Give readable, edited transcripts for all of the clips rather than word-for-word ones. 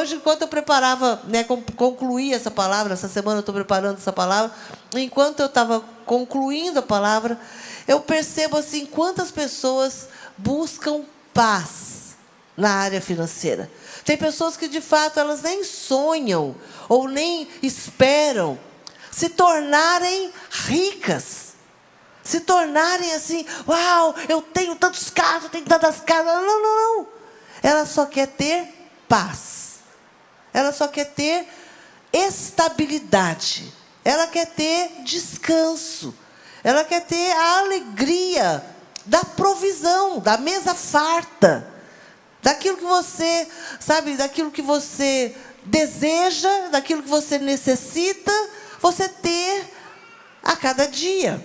hoje, enquanto eu preparava, né, concluí essa palavra, essa semana eu estou preparando essa palavra, enquanto eu estava concluindo a palavra, eu percebo assim, quantas pessoas buscam paz na área financeira. Tem pessoas que, de fato, elas nem sonham ou nem esperam se tornarem ricas. Se tornarem assim, uau, eu tenho tantos carros, eu tenho tantas casas. Não, não, não. Ela só quer ter paz. Ela só quer ter estabilidade. Ela quer ter descanso. Ela quer ter a alegria da provisão, da mesa farta. Daquilo que você, sabe, daquilo que você deseja, daquilo que você necessita, você ter a cada dia.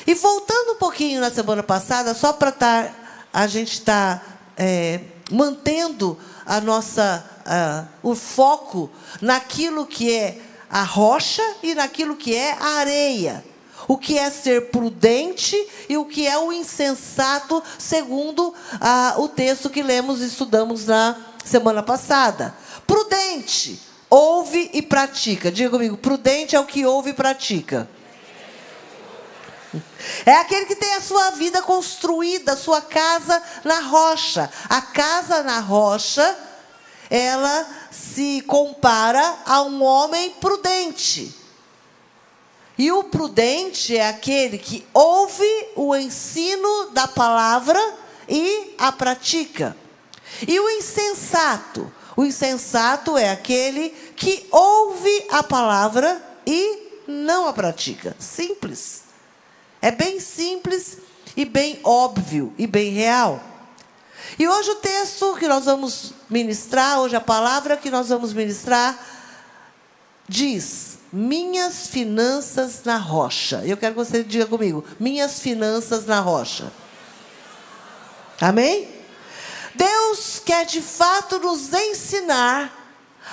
E voltando um pouquinho na semana passada, só para a gente estar mantendo o foco naquilo que é a rocha e naquilo que é a areia. O que é ser prudente e o que é o insensato, segundo o texto que lemos e estudamos na semana passada. Prudente, ouve e pratica. Diga comigo, prudente é o que ouve e pratica. É aquele que tem a sua vida construída, a sua casa na rocha. A casa na rocha, ela se compara a um homem prudente. E o prudente é aquele que ouve o ensino da palavra e a pratica. E o insensato é aquele que ouve a palavra e não a pratica. Simples. É bem simples e bem óbvio e bem real. E hoje o texto que nós vamos ministrar, hoje a palavra que nós vamos ministrar, diz: minhas finanças na rocha. Eu quero que você diga comigo, minhas finanças na rocha. Amém? Deus quer de fato nos ensinar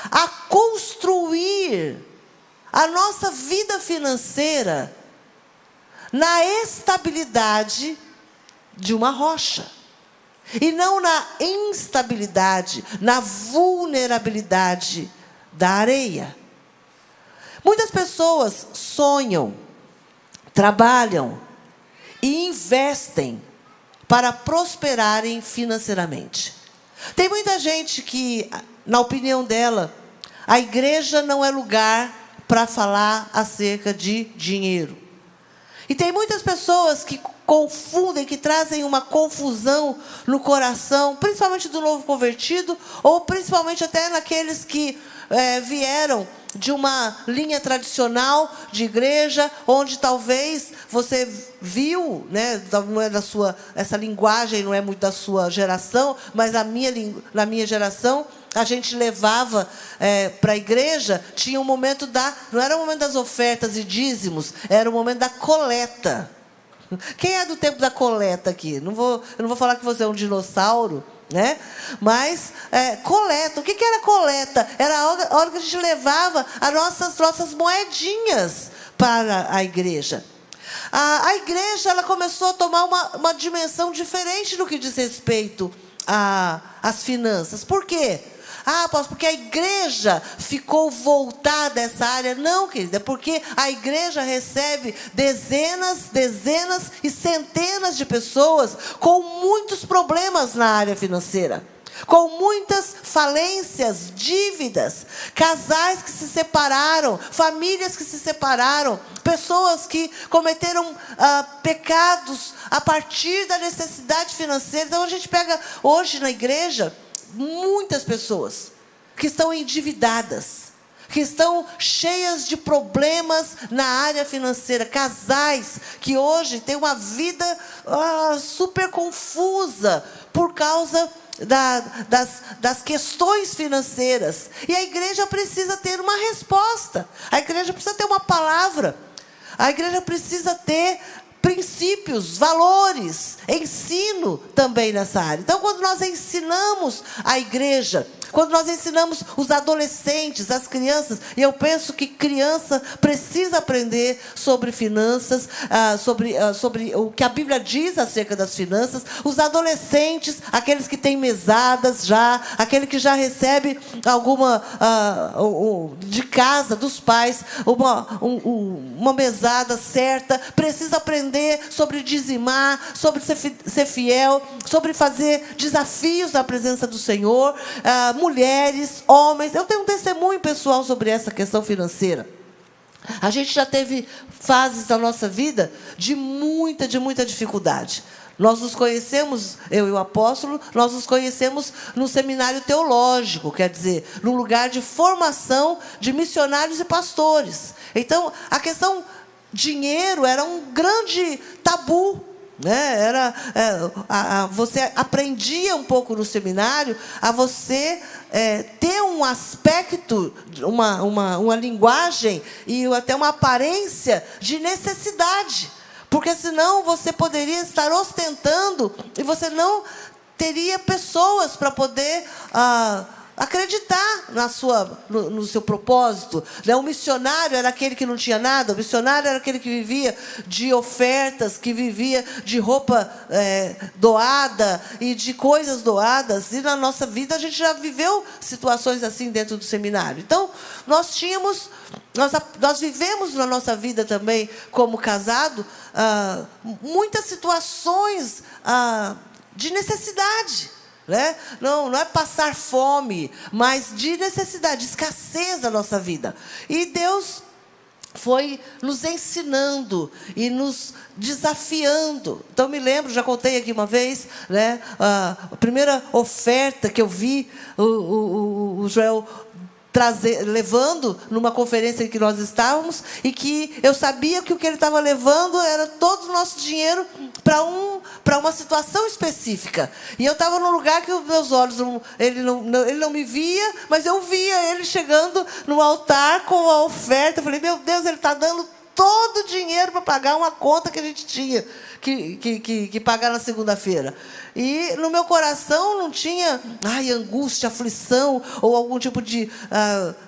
a construir a nossa vida financeira na estabilidade de uma rocha. E não na instabilidade, na vulnerabilidade da areia. Muitas pessoas sonham, trabalham e investem para prosperarem financeiramente. Tem muita gente que, na opinião dela, a igreja não é lugar para falar acerca de dinheiro. E tem muitas pessoas que confundem, que trazem uma confusão no coração, principalmente do novo convertido, ou principalmente até naqueles que vieram de uma linha tradicional de igreja, onde talvez você viu, né, não é da sua, essa linguagem não é muito da sua geração, mas na minha geração, a gente levava para a igreja, tinha um momento não era o momento das ofertas e dízimos, era o momento da coleta. Quem é do tempo da coleta aqui? Eu não vou falar que você é um dinossauro, né? Mas coleta. O que era coleta? Era a hora que a gente levava as nossas moedinhas para a igreja. A igreja, ela começou a tomar uma dimensão diferente no que diz respeito às finanças. Por quê? Apóstolo, porque a igreja ficou voltada a essa área. Não, querida, é porque a igreja recebe dezenas e centenas de pessoas com muitos problemas na área financeira, com muitas falências, dívidas, casais que se separaram, famílias que se separaram, pessoas que cometeram pecados a partir da necessidade financeira. Então a gente pega hoje na igreja muitas pessoas que estão endividadas, que estão cheias de problemas na área financeira, casais que hoje têm uma vida super confusa por causa das questões financeiras. E a igreja precisa ter uma resposta, a igreja precisa ter uma palavra, a igreja precisa ter princípios, valores, ensino também nessa área. Então, quando nós ensinamos a igreja Quando nós ensinamos os adolescentes, as crianças, e eu penso que criança precisa aprender sobre finanças, sobre o que a Bíblia diz acerca das finanças. Os adolescentes, aqueles que têm mesadas já, aquele que já recebe alguma de casa, dos pais, uma mesada certa, precisa aprender sobre dizimar, sobre ser fiel, sobre fazer desafios na presença do Senhor. Mulheres, homens, eu tenho um testemunho pessoal sobre essa questão financeira. A gente já teve fases da nossa vida de muita dificuldade. Nós nos conhecemos, eu e o apóstolo, nós nos conhecemos no seminário teológico, quer dizer, num lugar de formação de missionários e pastores. Então, a questão dinheiro era um grande tabu, né? Você aprendia um pouco no seminário a você ter um aspecto, uma linguagem e até uma aparência de necessidade. Porque senão você poderia estar ostentando e você não teria pessoas para poder acreditar no seu propósito. O missionário era aquele que não tinha nada, o missionário era aquele que vivia de ofertas, que vivia de roupa doada e de coisas doadas. E na nossa vida a gente já viveu situações assim dentro do seminário. Então, nós vivemos na nossa vida também, como casado, muitas situações de necessidade. Né? Não é passar fome, mas de necessidade, de escassez na nossa vida. E Deus foi nos ensinando e nos desafiando. Então, me lembro, já contei aqui uma vez, né, a primeira oferta que eu vi o Joel levando numa conferência em que nós estávamos, e que eu sabia que o que ele estava levando era todo o nosso dinheiro para uma situação específica. E eu estava num lugar que os meus olhos, ele não me via, mas eu via ele chegando no altar com a oferta. Eu falei, meu Deus, ele está dando todo o dinheiro para pagar uma conta que a gente tinha que pagar na segunda-feira. E no meu coração não tinha angústia, aflição, ou algum tipo de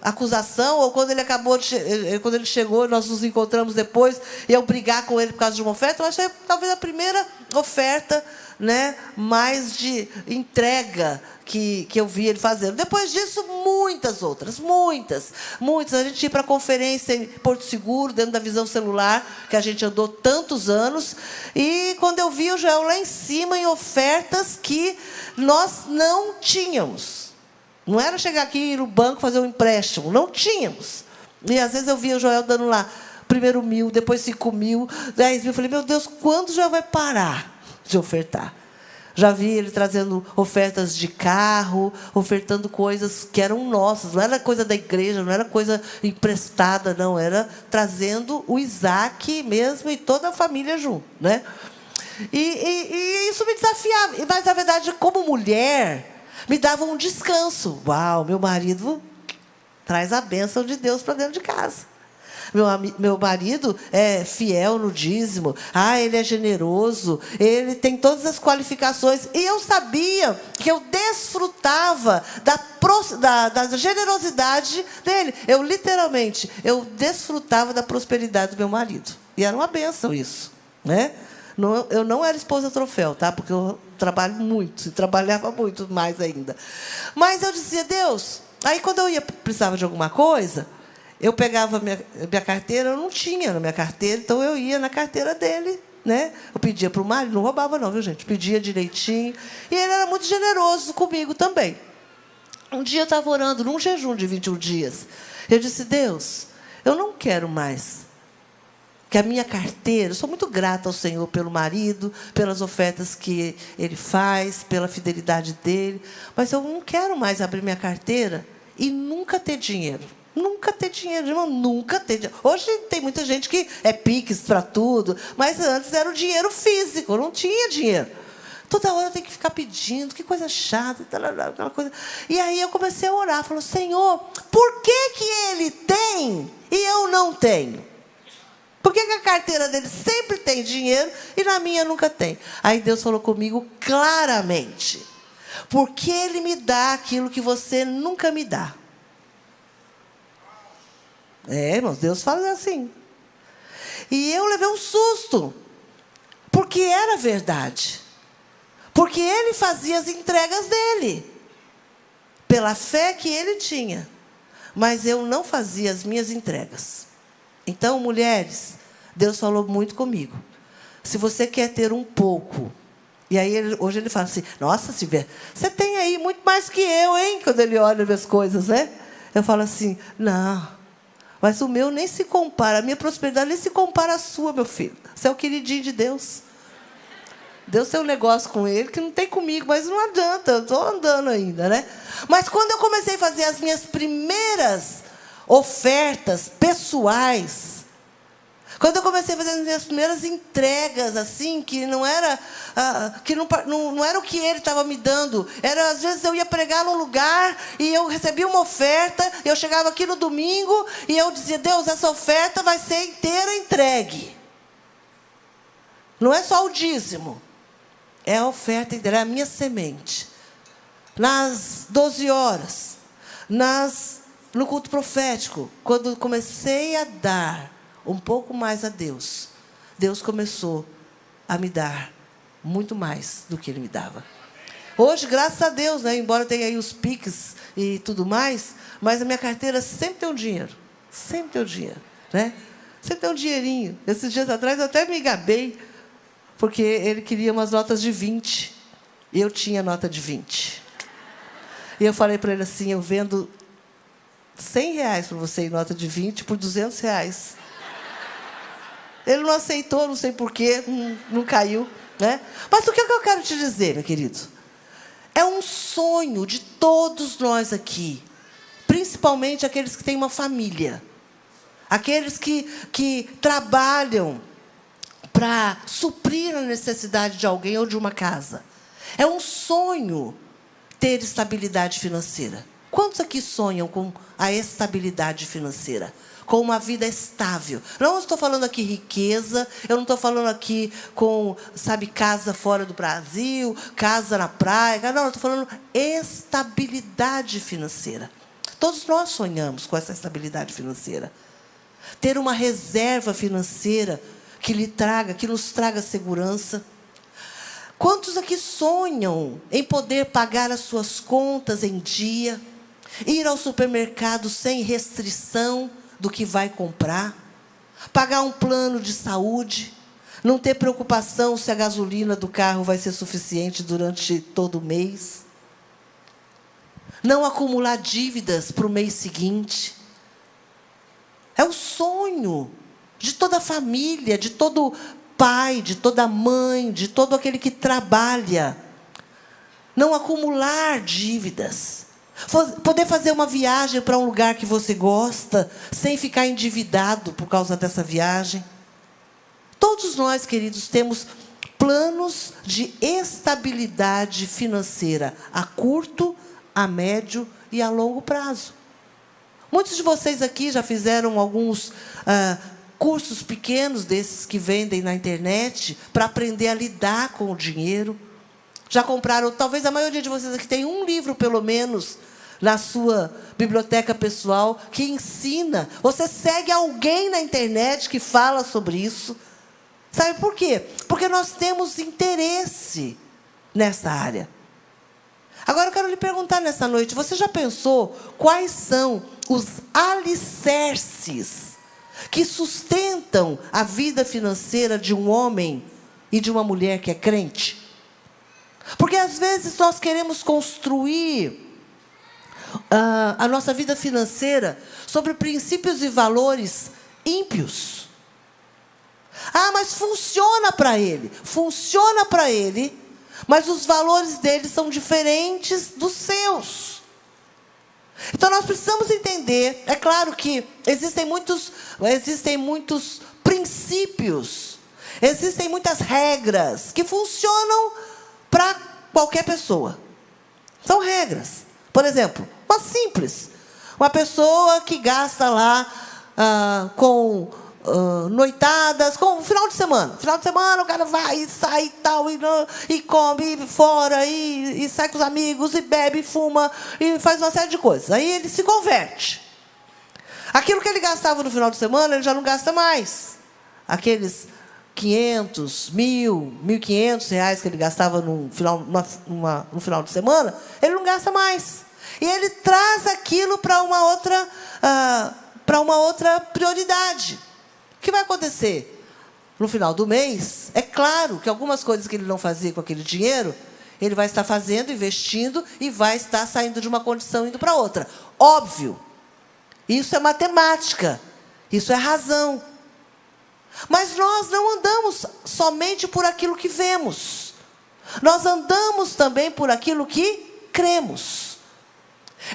acusação. Ou quando ele chegou, nós nos encontramos depois, e eu brigar com ele por causa de uma oferta. Eu achei talvez a primeira oferta, né, mais de entrega que eu vi ele fazendo. Depois disso, muitas outras, muitas. A gente ia para a conferência em Porto Seguro, dentro da Visão Celular, que a gente andou tantos anos, e quando eu vi o Joel lá em cima, em ofertas que nós não tínhamos. Não era chegar aqui no banco fazer um empréstimo, não tínhamos. E às vezes eu via o Joel dando lá, primeiro 1.000, depois 5.000, 10.000. Eu falei, meu Deus, quando já vai parar de ofertar? Já vi ele trazendo ofertas de carro, ofertando coisas que eram nossas. Não era coisa da igreja, não era coisa emprestada, não. Era trazendo o Isaac mesmo e toda a família junto, né? E isso me desafiava. Mas, na verdade, como mulher, me dava um descanso. Uau, meu marido traz a bênção de Deus para dentro de casa. Meu marido é fiel no dízimo. Ele é generoso. Ele tem todas as qualificações. E eu sabia que eu desfrutava da generosidade dele. Eu desfrutava da prosperidade do meu marido. E era uma bênção isso, né? Eu não era esposa troféu, tá? Porque eu trabalho muito. E trabalhava muito mais ainda. Mas eu dizia, Deus... Aí, quando eu precisava de alguma coisa... Eu pegava minha carteira, eu não tinha na minha carteira, então eu ia na carteira dele, né? Eu pedia para o marido, não roubava não, viu, gente? Pedia direitinho. E ele era muito generoso comigo também. Um dia eu estava orando num jejum de 21 dias. Eu disse, Deus, eu não quero mais que a minha carteira... Eu sou muito grata ao Senhor pelo marido, pelas ofertas que ele faz, pela fidelidade dele, mas eu não quero mais abrir minha carteira e nunca ter dinheiro. Nunca ter dinheiro, irmão, nunca ter dinheiro. Hoje tem muita gente que é Pix para tudo, mas antes era o dinheiro físico, não tinha dinheiro. Toda hora eu tenho que ficar pedindo, que coisa chata, aquela coisa. E aí eu comecei a orar, falou, Senhor, por que ele tem e eu não tenho? Por que a carteira dele sempre tem dinheiro e na minha nunca tem? Aí Deus falou comigo claramente. Porque Ele me dá aquilo que você nunca me dá. Irmãos, Deus fala assim. E eu levei um susto. Porque era verdade. Porque Ele fazia as entregas dEle. Pela fé que Ele tinha. Mas eu não fazia as minhas entregas. Então, mulheres, Deus falou muito comigo. Se você quer ter um pouco... E aí, hoje ele fala assim, nossa, Silvia, você tem aí muito mais que eu, hein? Quando ele olha as coisas, né? Eu falo assim, não, mas o meu nem se compara, a minha prosperidade nem se compara à sua, meu filho. Você é o queridinho de Deus. Deus tem um negócio com ele que não tem comigo, mas não adianta, eu estou andando ainda, né? Mas quando eu comecei a fazer as minhas primeiras ofertas pessoais, quando eu comecei a fazer as minhas primeiras entregas, assim, que não era, que não era o que ele estava me dando. Era, às vezes, eu ia pregar num lugar e eu recebia uma oferta, eu chegava aqui no domingo e eu dizia, Deus, essa oferta vai ser inteira entregue. Não é só o dízimo. É a oferta inteira, é a minha semente. Nas 12 horas, no culto profético, quando comecei a dar um pouco mais a Deus, Deus começou a me dar muito mais do que Ele me dava. Hoje, graças a Deus, né, embora tenha aí os Pix e tudo mais, mas a minha carteira sempre tem um dinheiro. Sempre tem um dinheiro, né? Sempre tem um dinheirinho. Esses dias atrás eu até me gabei, porque ele queria umas notas de 20. E eu tinha nota de 20. E eu falei para ele assim, eu vendo R$100 para você em nota de 20 por R$200. Ele não aceitou, não sei porquê, não caiu, né? Mas o que eu quero te dizer, meu querido? É um sonho de todos nós aqui, principalmente aqueles que têm uma família, aqueles que trabalham para suprir a necessidade de alguém ou de uma casa. É um sonho ter estabilidade financeira. Quantos aqui sonham com a estabilidade financeira? Com uma vida estável. Não estou falando aqui riqueza, eu não estou falando aqui com, sabe, casa fora do Brasil, casa na praia. Não, eu estou falando estabilidade financeira. Todos nós sonhamos com essa estabilidade financeira. Ter uma reserva financeira que nos traga segurança. Quantos aqui sonham em poder pagar as suas contas em dia, ir ao supermercado sem restrição do que vai comprar, pagar um plano de saúde, não ter preocupação se a gasolina do carro vai ser suficiente durante todo o mês, não acumular dívidas para o mês seguinte? É o sonho de toda família, de todo pai, de toda mãe, de todo aquele que trabalha. Não acumular dívidas. Poder fazer uma viagem para um lugar que você gosta, sem ficar endividado por causa dessa viagem. Todos nós, queridos, temos planos de estabilidade financeira a curto, a médio e a longo prazo. Muitos de vocês aqui já fizeram alguns cursos pequenos desses que vendem na internet para aprender a lidar com o dinheiro. Já compraram, talvez a maioria de vocês aqui tem um livro, pelo menos, na sua biblioteca pessoal, que ensina. Você segue alguém na internet que fala sobre isso. Sabe por quê? Porque nós temos interesse nessa área. Agora eu quero lhe perguntar nessa noite, você já pensou quais são os alicerces que sustentam a vida financeira de um homem e de uma mulher que é crente? Porque às vezes nós queremos construir a nossa vida financeira sobre princípios e valores ímpios. Ah, mas funciona para ele. Funciona para ele, mas os valores dele são diferentes dos seus. Então nós precisamos entender, é claro que existem muitos princípios, existem muitas regras que funcionam para qualquer pessoa. São regras. Por exemplo, uma simples. Uma pessoa que gasta lá com noitadas, como final de semana. Final de semana o cara vai e sai e tal, e come fora, e sai com os amigos, e bebe, e fuma, e faz uma série de coisas. Aí ele se converte. Aquilo que ele gastava no final de semana, ele já não gasta mais. Aqueles 500, 1.500 reais que ele gastava no final de semana, ele não gasta mais. E ele traz aquilo para uma outra prioridade. O que vai acontecer? No final do mês, é claro que algumas coisas que ele não fazia com aquele dinheiro, ele vai estar fazendo, investindo, e vai estar saindo de uma condição e indo para outra. Óbvio. Isso é matemática. Isso é razão. Mas nós não andamos somente por aquilo que vemos. Nós andamos também por aquilo que cremos.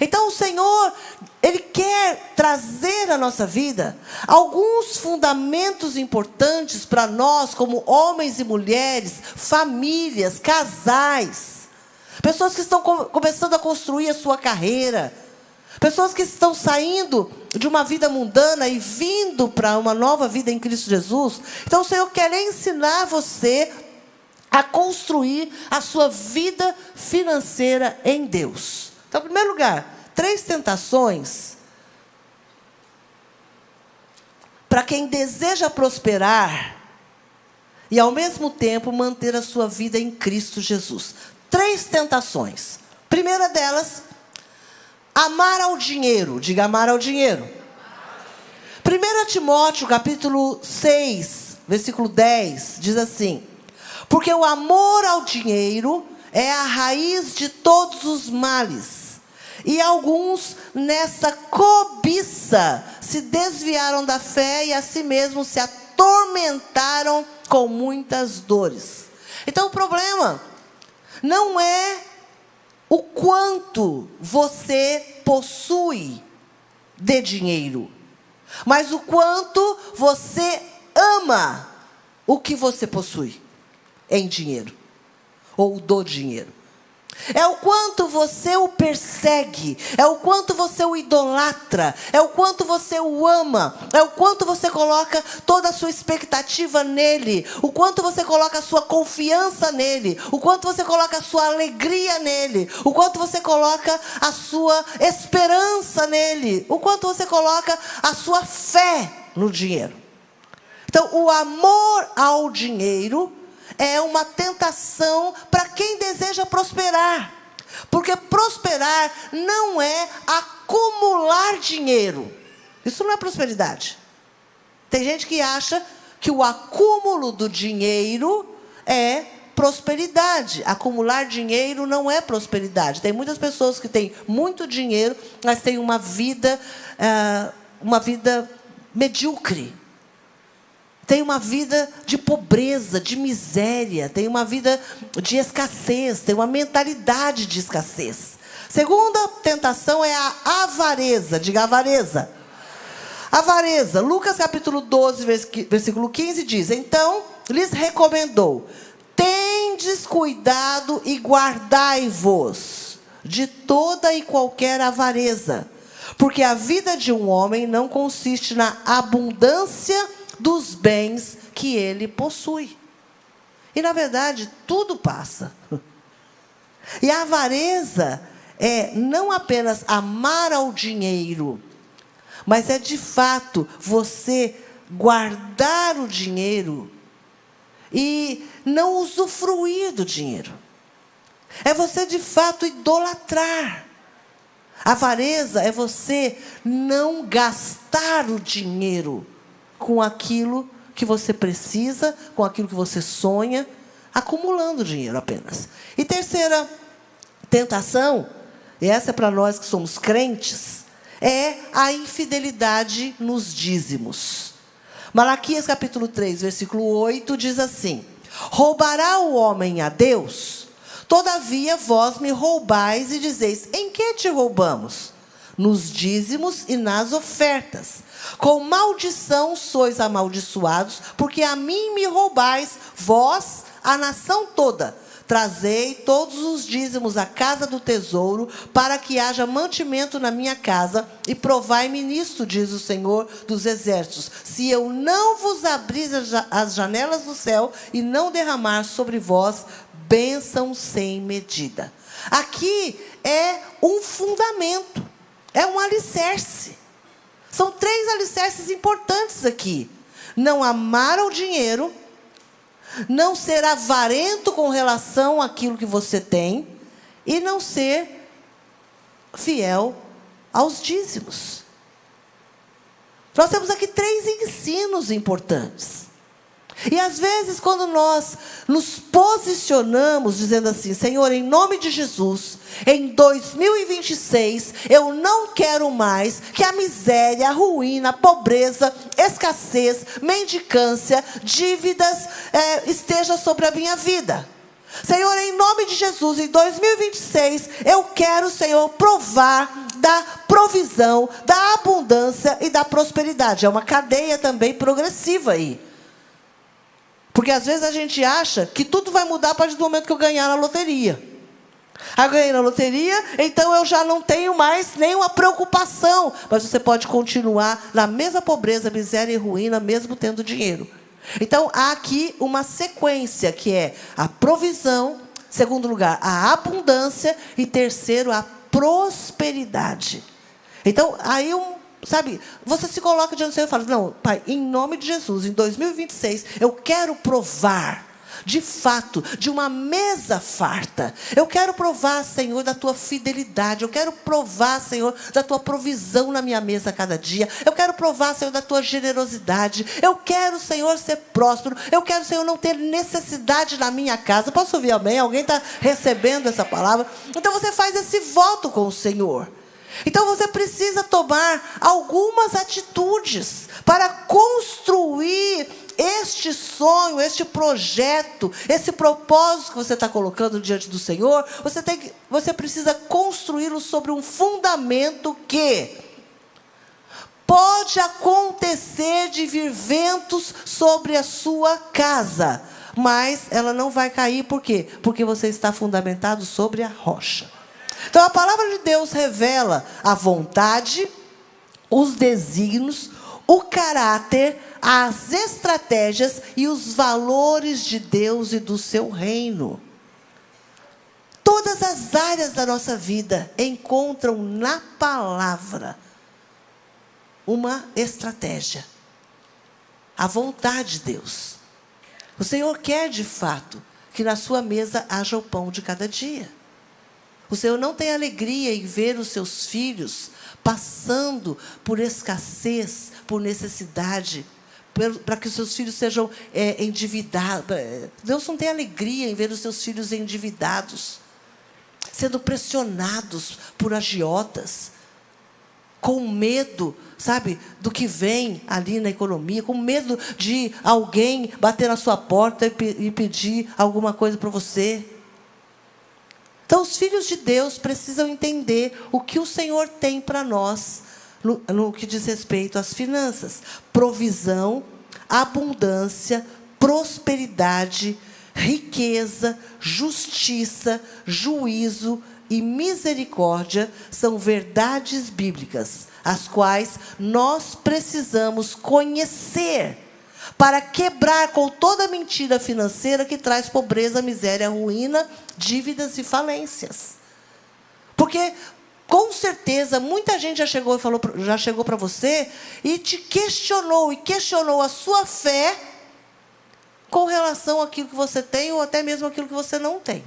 Então o Senhor, Ele quer trazer à nossa vida alguns fundamentos importantes para nós, como homens e mulheres, famílias, casais, pessoas que estão começando a construir a sua carreira, pessoas que estão saindo de uma vida mundana e vindo para uma nova vida em Cristo Jesus. Então o Senhor quer ensinar você a construir a sua vida financeira em Deus. Então, em primeiro lugar, 3 tentações para quem deseja prosperar e, ao mesmo tempo, manter a sua vida em Cristo Jesus. 3 tentações. Primeira delas, amar ao dinheiro. Diga, amar ao dinheiro. 1 Timóteo, capítulo 6, versículo 10, diz assim: porque o amor ao dinheiro é a raiz de todos os males. E alguns, nessa cobiça, se desviaram da fé e a si mesmos se atormentaram com muitas dores. Então, o problema não é o quanto você possui de dinheiro, mas o quanto você ama o que você possui em dinheiro, ou do dinheiro. É o quanto você o persegue, é o quanto você o idolatra, é o quanto você o ama, é o quanto você coloca toda a sua expectativa nele, o quanto você coloca a sua confiança nele, o quanto você coloca a sua alegria nele, o quanto você coloca a sua esperança nele, o quanto você coloca a sua fé no dinheiro. Então, o amor ao dinheiro é uma tentação para quem deseja prosperar. Porque prosperar não é acumular dinheiro. Isso não é prosperidade. Tem gente que acha que o acúmulo do dinheiro é prosperidade. Acumular dinheiro não é prosperidade. Tem muitas pessoas que têm muito dinheiro, mas têm uma vida medíocre. Tem uma vida de pobreza, de miséria, tem uma vida de escassez, tem uma mentalidade de escassez. Segunda tentação é a avareza. Diga, avareza. Avareza. Lucas capítulo 12, versículo 15 diz: então lhes recomendou: tendes cuidado e guardai-vos de toda e qualquer avareza, porque a vida de um homem não consiste na abundância dos bens que ele possui. E, na verdade, tudo passa. E a avareza é não apenas amar ao dinheiro, mas é, de fato, você guardar o dinheiro e não usufruir do dinheiro. É você, de fato, idolatrar. A avareza é você não gastar o dinheiro com aquilo que você precisa, com aquilo que você sonha, acumulando dinheiro apenas. E terceira tentação, e essa é para nós que somos crentes, é a infidelidade nos dízimos. Malaquias capítulo 3, versículo 8, diz assim: roubará o homem a Deus? Todavia vós me roubais e dizeis: em que te roubamos? Nos dízimos e nas ofertas. Com maldição sois amaldiçoados, porque a mim me roubais, vós, a nação toda. trazei todos os dízimos à casa do tesouro, para que haja mantimento na minha casa, e provai-me nisto, diz o Senhor dos Exércitos, se eu não vos abrir as janelas do céu, e não derramar sobre vós bênção sem medida. Aqui é um fundamento, é um alicerce. São 3 alicerces importantes aqui. Não amar ao dinheiro, não ser avarento com relação àquilo que você tem, e não ser fiel aos dízimos. Nós temos aqui 3 ensinos importantes. E às vezes, quando nós nos posicionamos dizendo assim, Senhor, em nome de Jesus, em 2026, eu não quero mais que a miséria, a ruína, a pobreza, escassez, mendicância, dívidas esteja sobre a minha vida. Senhor, em nome de Jesus, em 2026, eu quero, Senhor, provar da provisão, da abundância e da prosperidade. É uma cadeia também progressiva aí. Porque às vezes a gente acha que tudo vai mudar a partir do momento que eu ganhar na loteria. Eu ganhei na loteria, então eu já não tenho mais nenhuma preocupação. Mas você pode continuar na mesma pobreza, miséria e ruína, mesmo tendo dinheiro. Então, há aqui uma sequência, que é a provisão, segundo lugar, a abundância, e terceiro, a prosperidade. Então, aí sabe, você se coloca diante do Senhor e fala, não, Pai, em nome de Jesus, em 2026, eu quero provar, de fato, de uma mesa farta. Eu quero provar, Senhor, da tua fidelidade. Eu quero provar, Senhor, da tua provisão na minha mesa a cada dia. Eu quero provar, Senhor, da tua generosidade. Eu quero, Senhor, ser próspero. Eu quero, Senhor, não ter necessidade na minha casa. Posso ouvir amém? Alguém está recebendo essa palavra? Então você faz esse voto com o Senhor. Então você precisa tomar algumas atitudes para construir este sonho, este projeto, esse propósito que você está colocando diante do Senhor. Você precisa construí-lo sobre um fundamento que pode acontecer de vir ventos sobre a sua casa, mas ela não vai cair. Por quê? Porque você está fundamentado sobre a rocha. Então, a palavra de Deus revela a vontade, os desígnios, o caráter, as estratégias e os valores de Deus e do seu reino. Todas as áreas da nossa vida encontram na palavra uma estratégia. A vontade de Deus. O Senhor quer, de fato, que na sua mesa haja o pão de cada dia. O Senhor não tem alegria em ver os seus filhos passando por escassez, por necessidade, para que os seus filhos sejam endividados. Deus não tem alegria em ver os seus filhos endividados, sendo pressionados por agiotas, com medo, sabe, do que vem ali na economia, com medo de alguém bater na sua porta e pedir alguma coisa para você. Então, os filhos de Deus precisam entender o que o Senhor tem para nós no que diz respeito às finanças. Provisão, abundância, prosperidade, riqueza, justiça, juízo e misericórdia são verdades bíblicas, as quais nós precisamos conhecer para quebrar com toda a mentira financeira que traz pobreza, miséria, ruína, dívidas e falências. Porque, com certeza, muita gente já chegou para você e te questionou, e questionou a sua fé com relação àquilo que você tem, ou até mesmo àquilo que você não tem.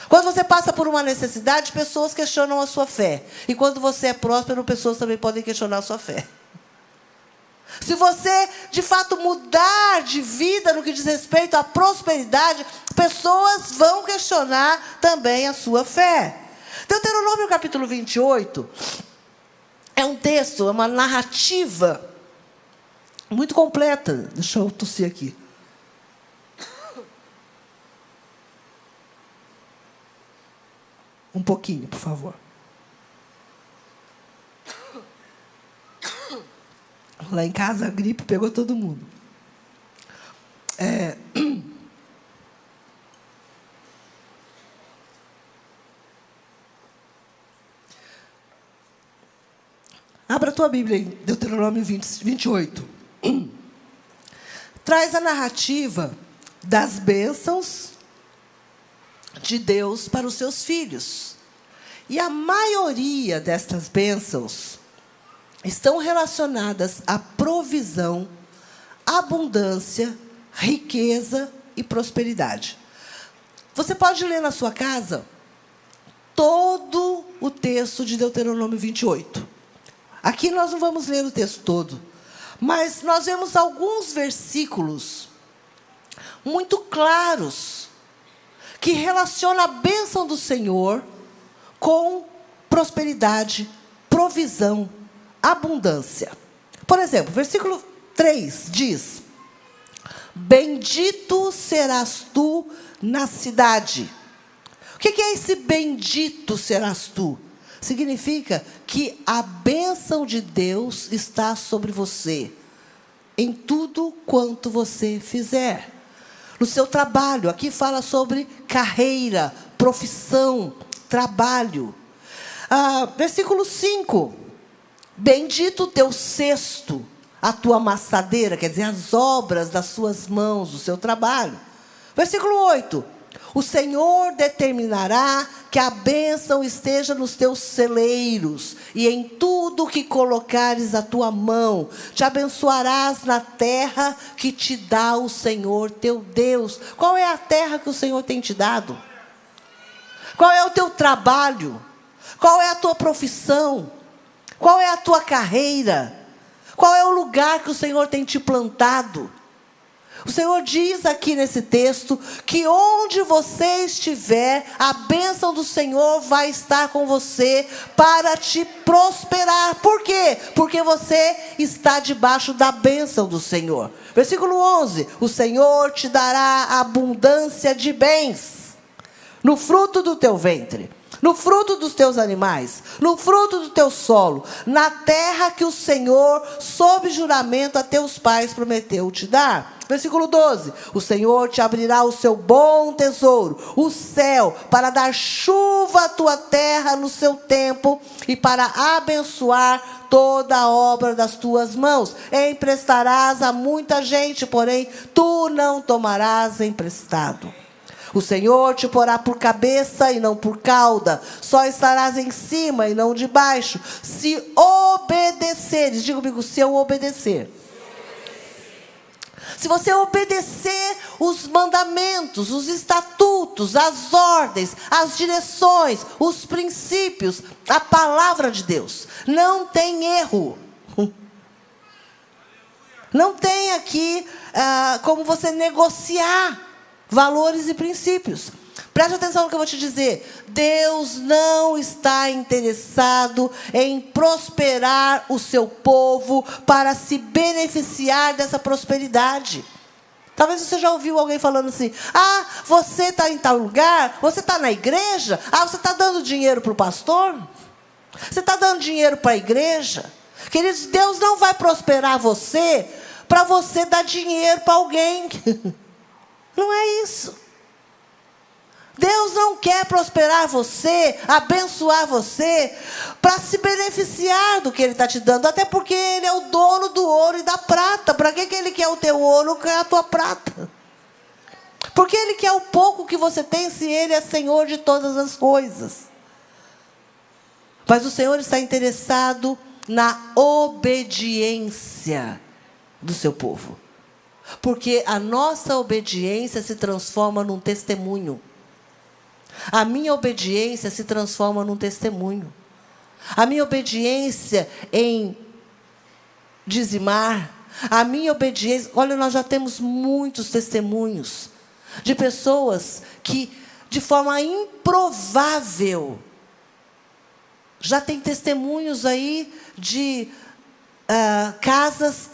Quando você passa por uma necessidade, pessoas questionam a sua fé. E quando você é próspero, pessoas também podem questionar a sua fé. Se você, de fato, mudar de vida no que diz respeito à prosperidade, pessoas vão questionar também a sua fé. Deuteronômio capítulo 28 é um texto, é uma narrativa muito completa. Deixa eu tossir aqui. Um pouquinho, por favor. Lá em casa, a gripe pegou todo mundo. Abra a tua Bíblia em Deuteronômio 28. Traz a narrativa das bênçãos de Deus para os seus filhos. E a maioria destas bênçãos estão relacionadas à provisão, abundância, riqueza e prosperidade. Você pode ler na sua casa todo o texto de Deuteronômio 28. Aqui nós não vamos ler o texto todo, mas nós vemos alguns versículos muito claros que relacionam a bênção do Senhor com prosperidade, provisão, abundância. Por exemplo, versículo 3 diz: bendito serás tu na cidade. O que é esse bendito serás tu? Significa que a bênção de Deus está sobre você, em tudo quanto você fizer. No seu trabalho, aqui fala sobre carreira, profissão, trabalho. Versículo 5. Bendito o teu cesto, a tua amassadeira, quer dizer, as obras das suas mãos, o seu trabalho. Versículo 8. O Senhor determinará que a bênção esteja nos teus celeiros, e em tudo que colocares a tua mão, te abençoarás na terra que te dá o Senhor teu Deus. Qual é a terra que o Senhor tem te dado? Qual é o teu trabalho? Qual é a tua profissão? Qual é a tua carreira? Qual é o lugar que o Senhor tem te plantado? O Senhor diz aqui nesse texto que onde você estiver, a bênção do Senhor vai estar com você para te prosperar. Por quê? Porque você está debaixo da bênção do Senhor. Versículo 11. O Senhor te dará abundância de bens no fruto do teu ventre, no fruto dos teus animais, no fruto do teu solo, na terra que o Senhor, sob juramento a teus pais, prometeu te dar. Versículo 12. O Senhor te abrirá o seu bom tesouro, o céu, para dar chuva à tua terra no seu tempo e para abençoar toda a obra das tuas mãos. Emprestarás a muita gente, porém tu não tomarás emprestado. O Senhor te porá por cabeça e não por cauda. Só estarás em cima e não debaixo. Se obedeceres, diga comigo, se eu obedecer. Se você obedecer os mandamentos, os estatutos, as ordens, as direções, os princípios, a palavra de Deus, não tem erro. Não tem aqui como você negociar valores e princípios. Preste atenção no que eu vou te dizer. Deus não está interessado em prosperar o seu povo para se beneficiar dessa prosperidade. Talvez você já ouviu alguém falando assim: você está em tal lugar, você está na igreja, você está dando dinheiro para o pastor? Você está dando dinheiro para a igreja? Queridos, Deus não vai prosperar você para você dar dinheiro para alguém. Não é isso. Deus não quer prosperar você, abençoar você, para se beneficiar do que Ele está te dando. Até porque Ele é o dono do ouro e da prata. Para que Ele quer o teu ouro, quer a tua prata? Porque Ele quer o pouco que você tem, se Ele é Senhor de todas as coisas. Mas o Senhor está interessado na obediência do seu povo. Porque a nossa obediência se transforma num testemunho. A minha obediência se transforma num testemunho. A minha obediência em dizimar, a minha obediência... Olha, nós já temos muitos testemunhos de pessoas que, de forma improvável, já tem testemunhos aí de casas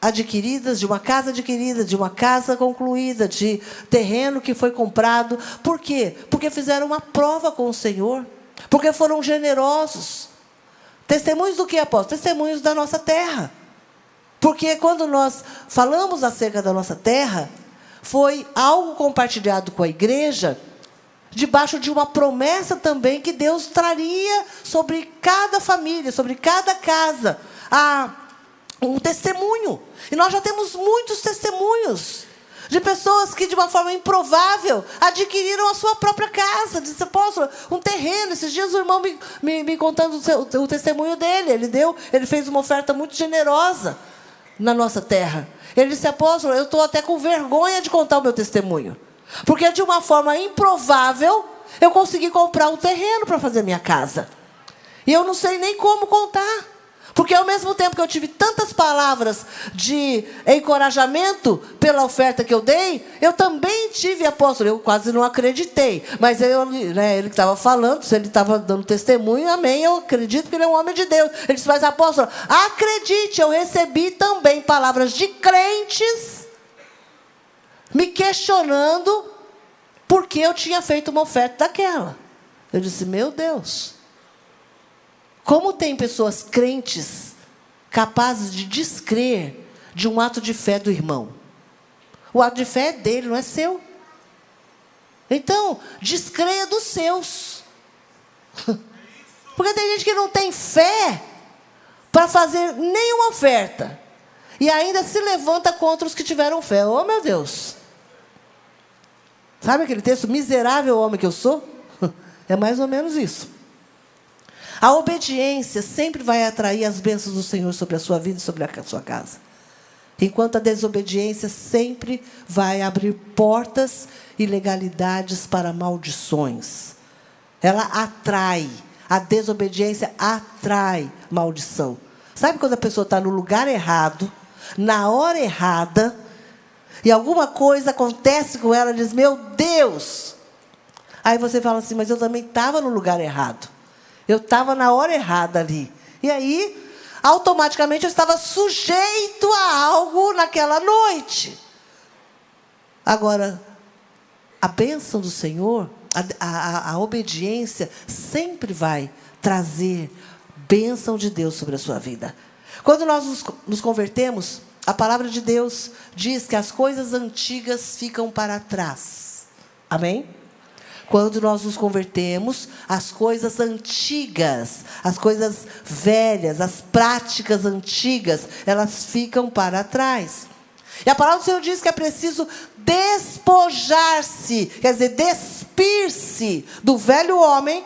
adquiridas, de uma casa adquirida, de uma casa concluída, de terreno que foi comprado. Por quê? Porque fizeram uma prova com o Senhor, porque foram generosos. Testemunhos do que, apóstolo? Testemunhos da nossa terra. Porque quando nós falamos acerca da nossa terra, foi algo compartilhado com a igreja debaixo de uma promessa também que Deus traria sobre cada família, sobre cada casa, um testemunho. E nós já temos muitos testemunhos de pessoas que, de uma forma improvável, adquiriram a sua própria casa. Disse, apóstolo, um terreno. Esses dias o irmão me contando o testemunho dele. Ele fez uma oferta muito generosa na nossa terra. Ele disse, apóstolo, eu estou até com vergonha de contar o meu testemunho. Porque, de uma forma improvável, eu consegui comprar um terreno para fazer minha casa. E eu não sei nem como contar. Porque, ao mesmo tempo que eu tive tantas palavras de encorajamento pela oferta que eu dei, eu também tive, apóstolo, eu quase não acreditei. Mas ele estava falando, se ele estava dando testemunho, amém, eu acredito que ele é um homem de Deus. Ele disse, mas, apóstolo, acredite, eu recebi também palavras de crentes me questionando por que eu tinha feito uma oferta daquela. Eu disse, meu Deus, como tem pessoas crentes capazes de descrer de um ato de fé do irmão? O ato de fé é dele, não é seu. Então, descreia dos seus. Porque tem gente que não tem fé para fazer nenhuma oferta. E ainda se levanta contra os que tiveram fé. Oh, meu Deus! Sabe aquele texto, miserável homem que eu sou? É mais ou menos isso. A obediência sempre vai atrair as bênçãos do Senhor sobre a sua vida e sobre a sua casa. Enquanto a desobediência sempre vai abrir portas e legalidades para maldições. Ela atrai. A desobediência atrai maldição. Sabe quando a pessoa está no lugar errado, na hora errada, e alguma coisa acontece com ela, diz, meu Deus! Aí você fala assim, mas eu também estava no lugar errado. Eu estava na hora errada ali. E aí, automaticamente, eu estava sujeito a algo naquela noite. Agora, a bênção do Senhor, a obediência, sempre vai trazer bênção de Deus sobre a sua vida. Quando nós nos convertemos, a palavra de Deus diz que as coisas antigas ficam para trás. Amém? Quando nós nos convertemos, as coisas antigas, as coisas velhas, as práticas antigas, elas ficam para trás. E a palavra do Senhor diz que é preciso despojar-se, quer dizer, despir-se do velho homem,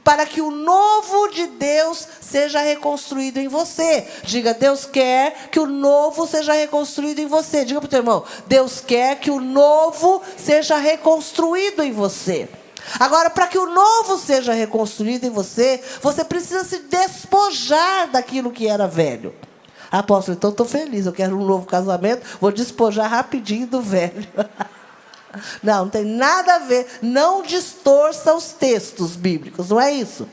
para que o novo de Deus seja reconstruído em você. Diga, Deus quer que o novo seja reconstruído em você. Diga para o teu irmão, Deus quer que o novo seja reconstruído em você. Agora, para que o novo seja reconstruído em você, você precisa se despojar daquilo que era velho. Apóstolo, então estou feliz, eu quero um novo casamento, vou despojar rapidinho do velho. Não tem nada a ver. Não distorça os textos bíblicos, não é isso.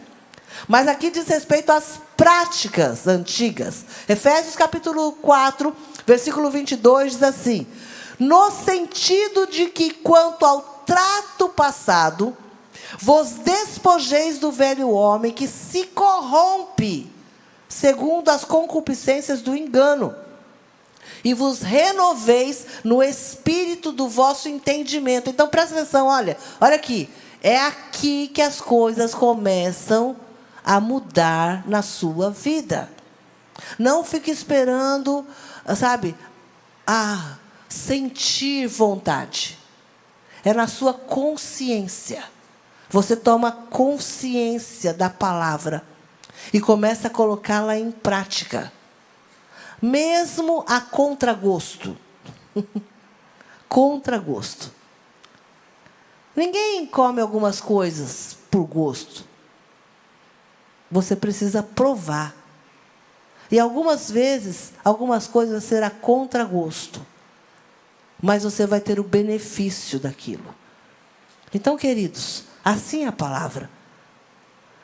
Mas aqui diz respeito às práticas antigas. Efésios capítulo 4, versículo 22, diz assim: no sentido de que, quanto ao trato passado, vos despojeis do velho homem que se corrompe, segundo as concupiscências do engano, e vos renoveis no espírito do vosso entendimento. Então, presta atenção, olha aqui. É aqui que as coisas começam a mudar na sua vida. Não fique esperando, sabe, sentir vontade. É na sua consciência. Você toma consciência da palavra e começa a colocá-la em prática. Mesmo a contragosto. Contragosto. Ninguém come algumas coisas por gosto. Você precisa provar. E algumas vezes, algumas coisas serão a contragosto. Mas você vai ter o benefício daquilo. Então, queridos, assim é a palavra.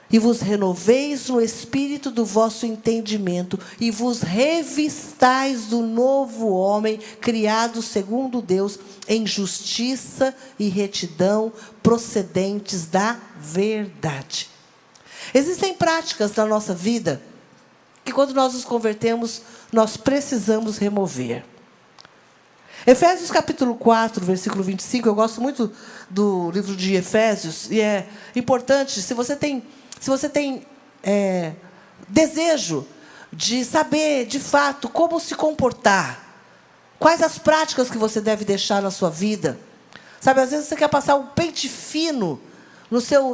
E vos renoveis no espírito do vosso entendimento, e vos revistais do novo homem, criado segundo Deus, em justiça e retidão, procedentes da verdade. Existem práticas na nossa vida que, quando nós nos convertemos, nós precisamos remover. Efésios capítulo 4, versículo 25, eu gosto muito do livro de Efésios, e é importante, se você tem desejo de saber, de fato, como se comportar, quais as práticas que você deve deixar na sua vida. Sabe, às vezes você quer passar um pente fino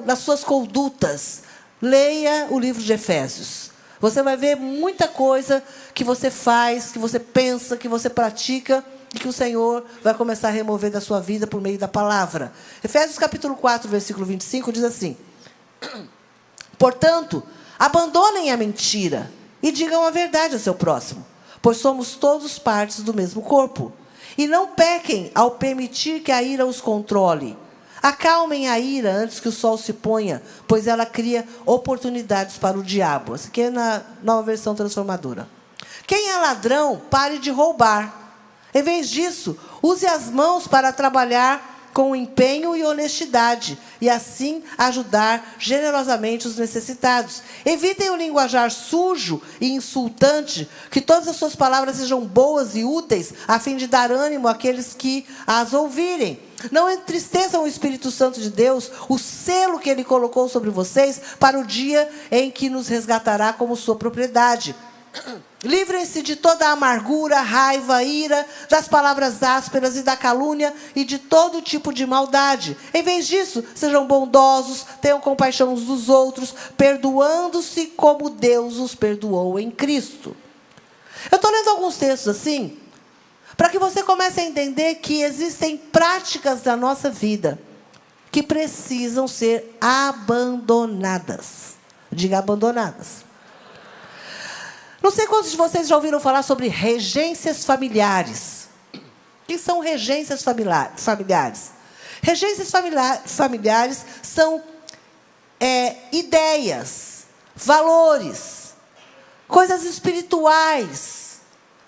nas suas condutas. Leia o livro de Efésios. Você vai ver muita coisa que você faz, que você pensa, que você pratica, e que o Senhor vai começar a remover da sua vida por meio da palavra. Efésios capítulo 4, versículo 25, diz assim: portanto, abandonem a mentira e digam a verdade ao seu próximo, pois somos todos partes do mesmo corpo. E não pequem ao permitir que a ira os controle. Acalmem a ira antes que o sol se ponha, pois ela cria oportunidades para o diabo. Essa aqui é na Nova Versão Transformadora. Quem é ladrão, pare de roubar. Em vez disso, use as mãos para trabalhar com empenho e honestidade, e assim ajudar generosamente os necessitados. Evitem o linguajar sujo e insultante, que todas as suas palavras sejam boas e úteis, a fim de dar ânimo àqueles que as ouvirem. Não entristeçam o Espírito Santo de Deus, o selo que Ele colocou sobre vocês, para o dia em que nos resgatará como sua propriedade. Livrem-se de toda a amargura, raiva, ira, das palavras ásperas e da calúnia e de todo tipo de maldade. Em vez disso, sejam bondosos, tenham compaixão uns dos outros, perdoando-se como Deus os perdoou em Cristo. Eu estou lendo alguns textos assim, para que você comece a entender que existem práticas da nossa vida que precisam ser abandonadas. Diga abandonadas. Não sei quantos de vocês já ouviram falar sobre regências familiares. O que são regências familiares? Regências familiares são ideias, valores, coisas espirituais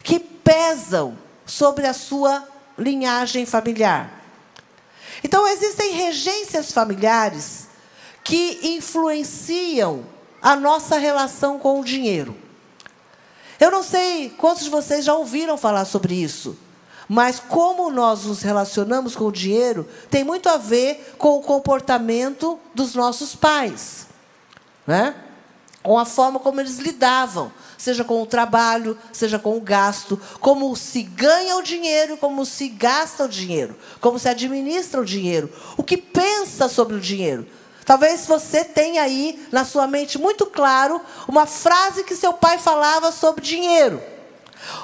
que pesam sobre a sua linhagem familiar. Então, existem regências familiares que influenciam a nossa relação com o dinheiro. Eu não sei quantos de vocês já ouviram falar sobre isso, mas como nós nos relacionamos com o dinheiro tem muito a ver com o comportamento dos nossos pais, né? Com a forma como eles lidavam, seja com o trabalho, seja com o gasto, como se ganha o dinheiro, como se gasta o dinheiro, como se administra o dinheiro, o que pensa sobre o dinheiro. Talvez você tenha aí na sua mente muito claro uma frase que seu pai falava sobre dinheiro,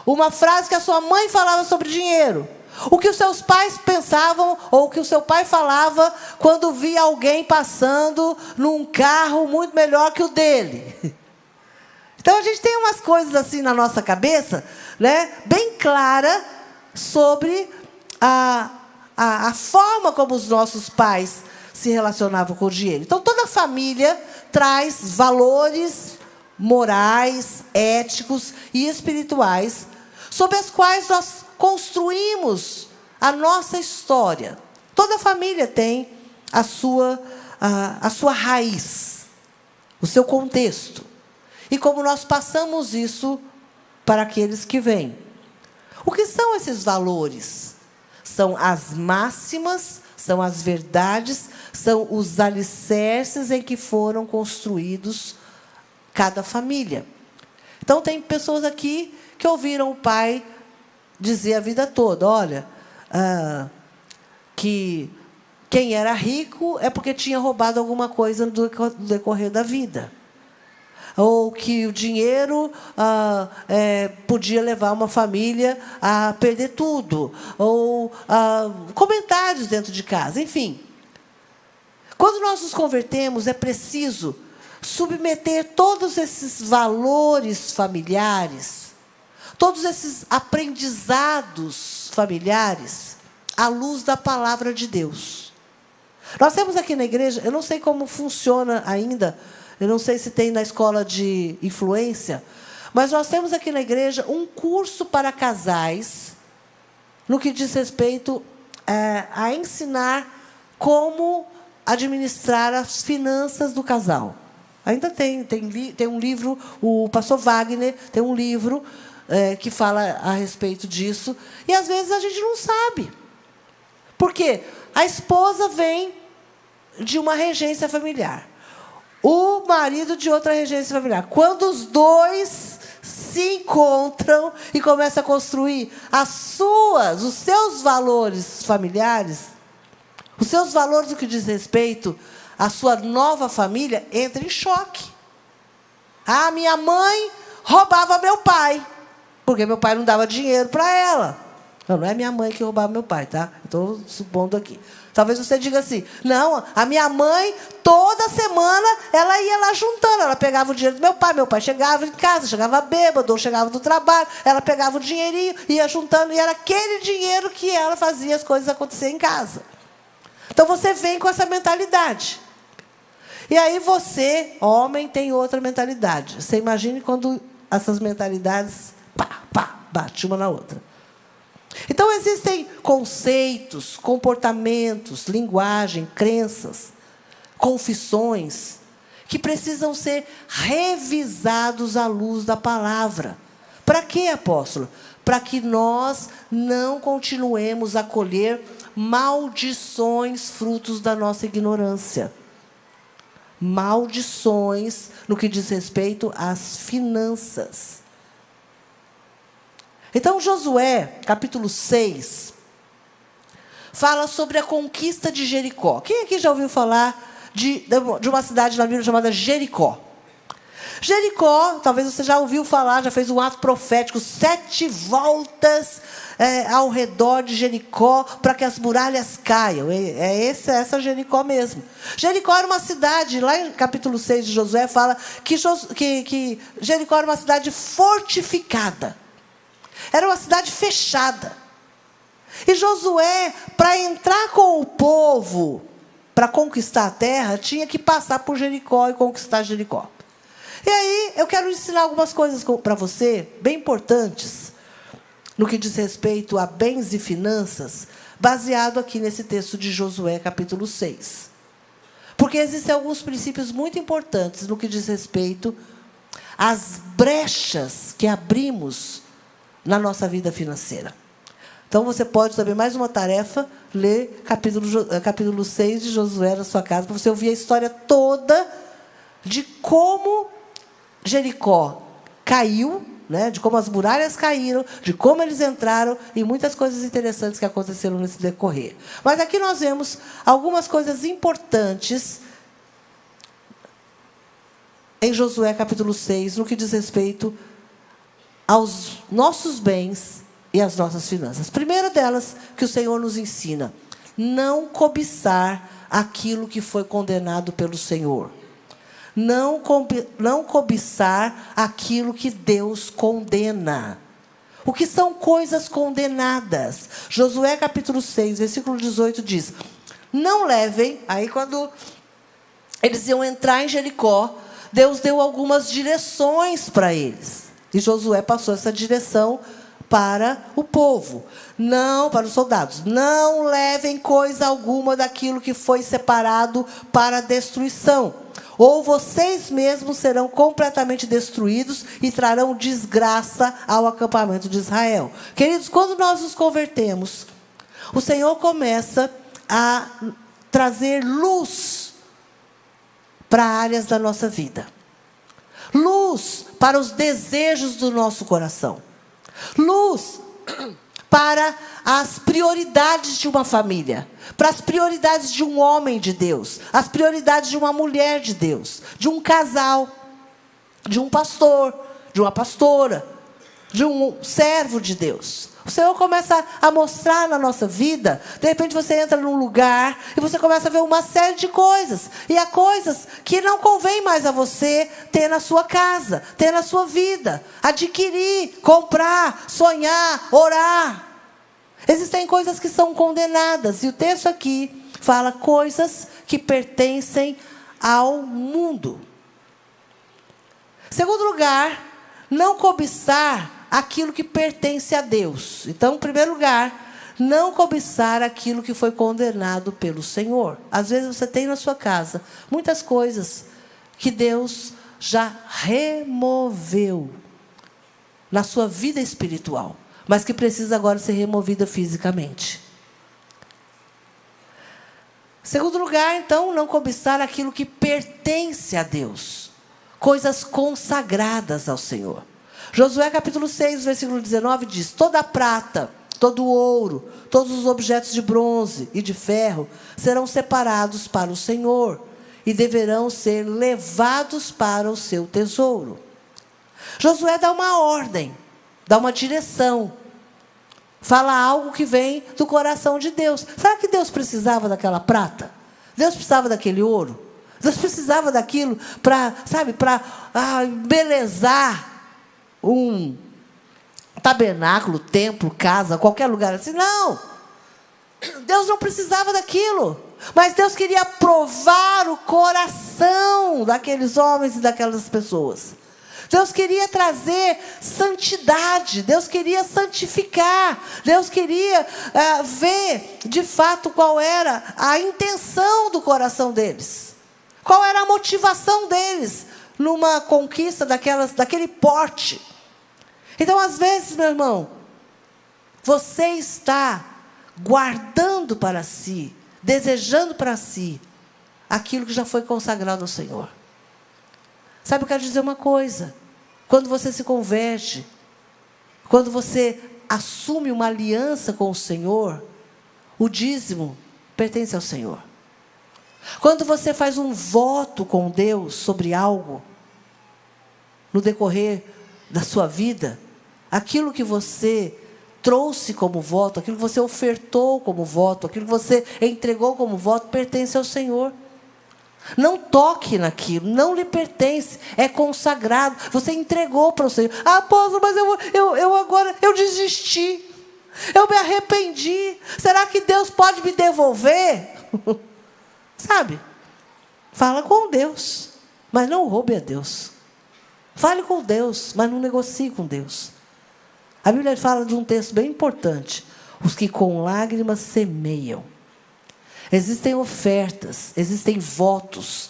uma frase que a sua mãe falava sobre dinheiro, o que os seus pais pensavam ou o que o seu pai falava quando via alguém passando num carro muito melhor que o dele. Então a gente tem umas coisas assim na nossa cabeça, né, bem clara sobre a forma como os nossos pais se relacionavam com o dinheiro. Então, toda família traz valores morais, éticos e espirituais sobre as quais nós construímos a nossa história. Toda família tem a sua raiz, o seu contexto. E como nós passamos isso para aqueles que vêm. O que são esses valores? São as máximas, são as verdades, são os alicerces em que foram construídos cada família. Então, tem pessoas aqui que ouviram o pai dizer a vida toda, olha, que quem era rico é porque tinha roubado alguma coisa no decorrer da vida. Ou que o dinheiro podia levar uma família a perder tudo. Ou comentários dentro de casa, enfim. Quando nós nos convertemos, é preciso submeter todos esses valores familiares, todos esses aprendizados familiares, à luz da palavra de Deus. Nós temos aqui na igreja, eu não sei como funciona ainda, eu não sei se tem na escola de influência, mas nós temos aqui na igreja um curso para casais, no que diz respeito a ensinar como administrar as finanças do casal. Ainda tem um livro, o pastor Wagner tem um livro que fala a respeito disso, e às vezes a gente não sabe. Por quê? A esposa vem de uma regência familiar. O marido de outra regência familiar. Quando os dois se encontram e começam a construir os seus valores familiares, os seus valores no que diz respeito à sua nova família, entra em choque. Ah, minha mãe roubava meu pai, porque meu pai não dava dinheiro para ela. Não é minha mãe que roubava meu pai, tá? Estou supondo aqui. Talvez você diga assim, não, a minha mãe, toda semana, ela ia lá juntando, ela pegava o dinheiro do meu pai chegava em casa, chegava bêbado, ou chegava do trabalho, ela pegava o dinheirinho, ia juntando, e era aquele dinheiro que ela fazia as coisas acontecerem em casa. Então, você vem com essa mentalidade. E aí você, homem, tem outra mentalidade. Você imagine quando essas mentalidades, bate uma na outra. Então, existem conceitos, comportamentos, linguagem, crenças, confissões, que precisam ser revisados à luz da palavra. Para quê, apóstolo? Para que nós não continuemos a colher maldições frutos da nossa ignorância. Maldições no que diz respeito às finanças. Então, Josué, capítulo 6, fala sobre a conquista de Jericó. Quem aqui já ouviu falar de uma cidade na Bíblia chamada Jericó? Jericó, talvez você já ouviu falar, já fez um ato profético, 7 voltas ao redor de Jericó, para que as muralhas caiam. Essa Jericó mesmo. Jericó era uma cidade, lá em capítulo 6 de Josué, fala que Jericó era uma cidade fortificada. Era uma cidade fechada. E Josué, para entrar com o povo, para conquistar a terra, tinha que passar por Jericó e conquistar Jericó. E aí, eu quero ensinar algumas coisas para você, bem importantes, no que diz respeito a bens e finanças, baseado aqui nesse texto de Josué, capítulo 6. Porque existem alguns princípios muito importantes no que diz respeito às brechas que abrimos na nossa vida financeira. Então, você pode também, mais uma tarefa, ler capítulo 6 de Josué na sua casa, para você ouvir a história toda de como Jericó caiu, né, de como as muralhas caíram, de como eles entraram, e muitas coisas interessantes que aconteceram nesse decorrer. Mas aqui nós vemos algumas coisas importantes em Josué, capítulo 6, no que diz respeito aos nossos bens e às nossas finanças. Primeira delas, que o Senhor nos ensina: não cobiçar aquilo que foi condenado pelo Senhor. Não cobiçar aquilo que Deus condena. O que são coisas condenadas? Josué, capítulo 6, versículo 18, diz: não levem... Aí, quando eles iam entrar em Jericó, Deus deu algumas direções para eles. E Josué passou essa direção para o povo, não para os soldados. Não levem coisa alguma daquilo que foi separado para a destruição, ou vocês mesmos serão completamente destruídos e trarão desgraça ao acampamento de Israel. Queridos, quando nós nos convertemos, o Senhor começa a trazer luz para áreas da nossa vida. Luz para os desejos do nosso coração. Luz para as prioridades de uma família, para as prioridades de um homem de Deus, as prioridades de uma mulher de Deus, de um casal, de um pastor, de uma pastora, de um servo de Deus. O Senhor começa a mostrar na nossa vida. De repente você entra num lugar e você começa a ver uma série de coisas. E há coisas que não convém mais a você ter na sua casa, ter na sua vida. Adquirir, comprar, sonhar, orar. Existem coisas que são condenadas. E o texto aqui fala coisas que pertencem ao mundo. Segundo lugar, não cobiçar aquilo que pertence a Deus. Então, em primeiro lugar, não cobiçar aquilo que foi condenado pelo Senhor. Às vezes você tem na sua casa muitas coisas que Deus já removeu na sua vida espiritual, mas que precisa agora ser removida fisicamente. Segundo lugar, então, não cobiçar aquilo que pertence a Deus. Coisas consagradas ao Senhor. Josué capítulo 6, versículo 19 diz: toda a prata, todo o ouro, todos os objetos de bronze e de ferro serão separados para o Senhor e deverão ser levados para o seu tesouro. Josué dá uma ordem, dá uma direção. Fala algo que vem do coração de Deus. Será que Deus precisava daquela prata? Deus precisava daquele ouro? Deus precisava daquilo para, embelezar um tabernáculo, templo, casa, qualquer lugar assim? Não! Deus não precisava daquilo. Mas Deus queria provar o coração daqueles homens e daquelas pessoas. Deus queria trazer santidade, Deus queria santificar, Deus queria ver de fato qual era a intenção do coração deles, qual era a motivação deles numa conquista daquele porte. Então, às vezes, meu irmão, você está guardando para si, desejando para si, aquilo que já foi consagrado ao Senhor. Sabe, eu quero dizer uma coisa. Quando você se converte, quando você assume uma aliança com o Senhor, o dízimo pertence ao Senhor. Quando você faz um voto com Deus sobre algo, no decorrer da sua vida, aquilo que você trouxe como voto, aquilo que você ofertou como voto, aquilo que você entregou como voto, pertence ao Senhor. Não toque naquilo, não lhe pertence, é consagrado. Você entregou para o Senhor. Ah, apóstolo, mas eu agora desisti, eu me arrependi. Será que Deus pode me devolver? Sabe? Fala com Deus, mas não roube a Deus. Fale com Deus, mas não negocie com Deus. A Bíblia fala de um texto bem importante: os que com lágrimas semeiam. Existem ofertas, existem votos,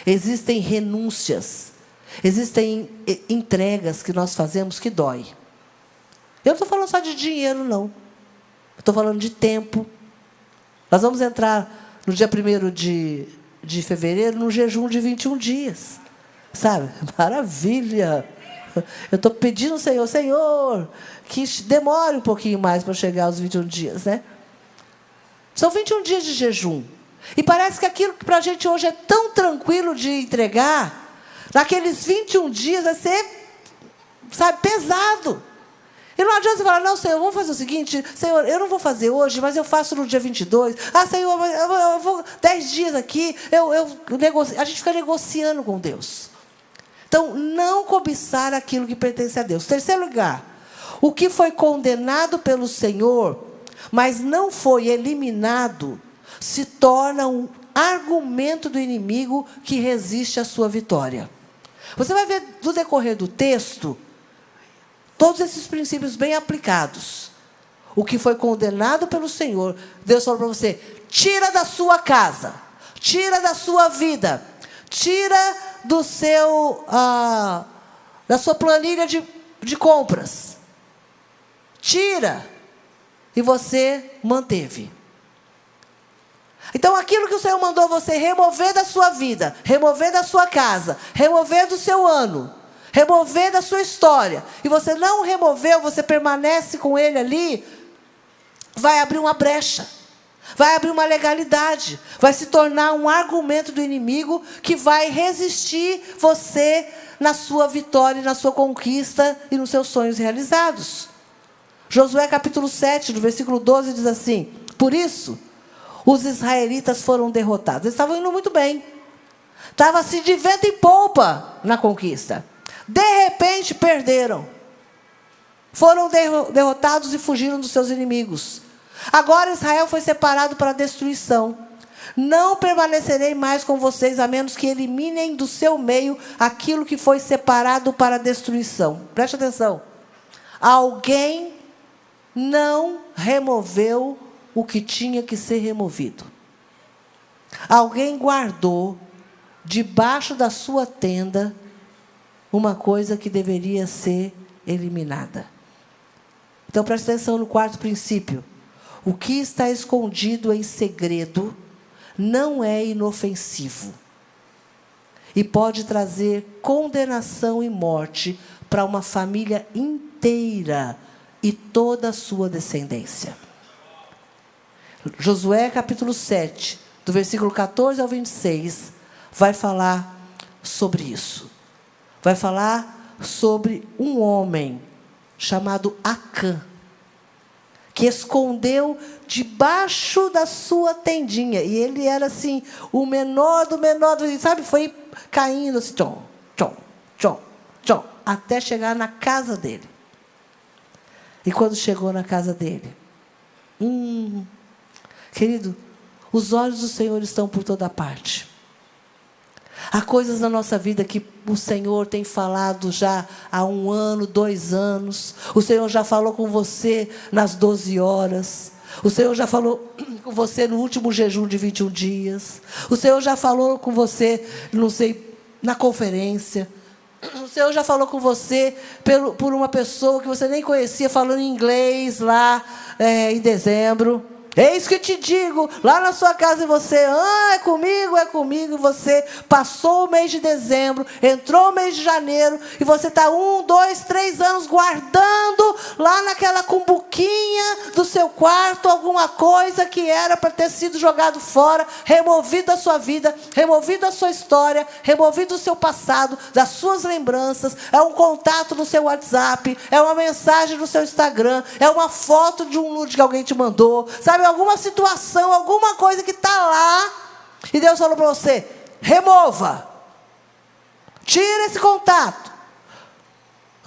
existem renúncias, existem entregas que nós fazemos que dói. Eu não estou falando só de dinheiro, não. Estou falando de tempo. Nós vamos entrar no dia 1º de fevereiro, num jejum de 21 dias. Sabe? Maravilha! Eu estou pedindo ao Senhor, Senhor, que demore um pouquinho mais para chegar aos 21 dias, né? São 21 dias de jejum. E parece que aquilo que para a gente hoje é tão tranquilo de entregar, naqueles 21 dias vai ser, pesado. E não adianta você falar: não, Senhor, vamos fazer o seguinte, Senhor, eu não vou fazer hoje, mas eu faço no dia 22. Ah, Senhor, eu vou 10 dias aqui, a gente fica negociando com Deus. Então, não cobiçar aquilo que pertence a Deus. Terceiro lugar, o que foi condenado pelo Senhor, mas não foi eliminado, se torna um argumento do inimigo que resiste à sua vitória. Você vai ver no decorrer do texto todos esses princípios bem aplicados. O que foi condenado pelo Senhor, Deus falou para você: tira da sua casa, tira da sua vida, tira do seu da sua planilha de compras, tira. E você manteve. Então, aquilo que o Senhor mandou você remover da sua vida, remover da sua casa, remover do seu ano, remover da sua história, e você não removeu, você permanece com ele ali, vai abrir uma brecha, vai abrir uma legalidade, vai se tornar um argumento do inimigo que vai resistir você na sua vitória, na sua conquista e nos seus sonhos realizados. Josué capítulo 7, no versículo 12, diz assim: por isso, os israelitas foram derrotados. Eles estavam indo muito bem. Estavam assim de vento em polpa na conquista. De repente, perderam. Foram derrotados e fugiram dos seus inimigos. Agora Israel foi separado para a destruição. Não permanecerei mais com vocês, a menos que eliminem do seu meio aquilo que foi separado para a destruição. Preste atenção. Alguém não removeu o que tinha que ser removido. Alguém guardou debaixo da sua tenda uma coisa que deveria ser eliminada. Então, preste atenção no quarto princípio. O que está escondido em segredo não é inofensivo e pode trazer condenação e morte para uma família inteira e toda a sua descendência. Josué capítulo 7, do versículo 14 ao 26, vai falar sobre isso. Vai falar sobre um homem chamado Acã, que escondeu debaixo da sua tendinha. E ele era assim, o menor do menor, sabe? Foi caindo assim, tchom, tchom, tchom, tchom, até chegar na casa dele. E quando chegou na casa dele, querido, os olhos do Senhor estão por toda parte. Há coisas na nossa vida que o Senhor tem falado já há 1 ano, 2 anos. O Senhor já falou com você nas 12 horas. O Senhor já falou com você no último jejum de 21 dias. O Senhor já falou com você, não sei, na conferência. O Senhor já falou com você por uma pessoa que você nem conhecia, falando em inglês lá em dezembro. Eis que te digo, lá na sua casa, e você, é comigo, e você passou o mês de dezembro, entrou o mês de janeiro, e você está 1, 2, 3 anos guardando lá naquela cumbuquinha do seu quarto alguma coisa que era para ter sido jogado fora, removido da sua vida, removido da sua história, removido do seu passado, das suas lembranças. É um contato no seu WhatsApp, é uma mensagem no seu Instagram, é uma foto de um nude que alguém te mandou, sabe? Alguma situação, alguma coisa que está lá, e Deus falou para você: remova, tira esse contato.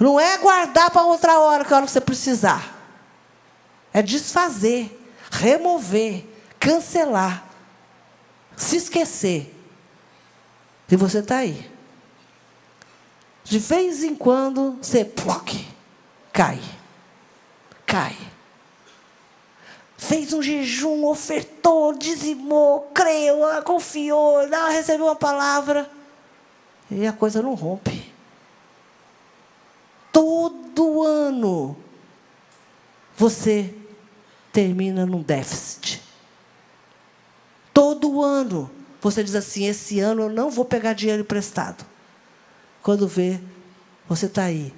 Não é guardar para outra hora, que é a hora que você precisar. É desfazer, remover, cancelar, se esquecer. E você está aí. De vez em quando você cai. Fez um jejum, ofertou, dizimou, creu, confiou, recebeu uma palavra. E a coisa não rompe. Todo ano você termina num déficit. Todo ano você diz assim: esse ano eu não vou pegar dinheiro emprestado. Quando vê, você está aí.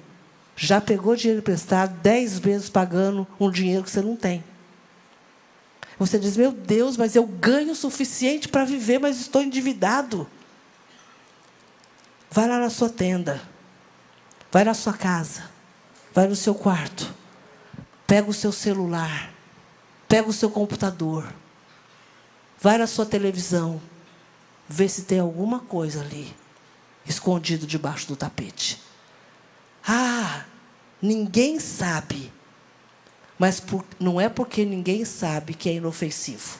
Já pegou dinheiro emprestado, 10 vezes pagando um dinheiro que você não tem. Você diz: meu Deus, mas eu ganho o suficiente para viver, mas estou endividado. Vai lá na sua tenda. Vai na sua casa. Vai no seu quarto. Pega o seu celular. Pega o seu computador. Vai na sua televisão. Vê se tem alguma coisa ali, escondido debaixo do tapete. Ninguém sabe. Mas não é porque ninguém sabe que é inofensivo.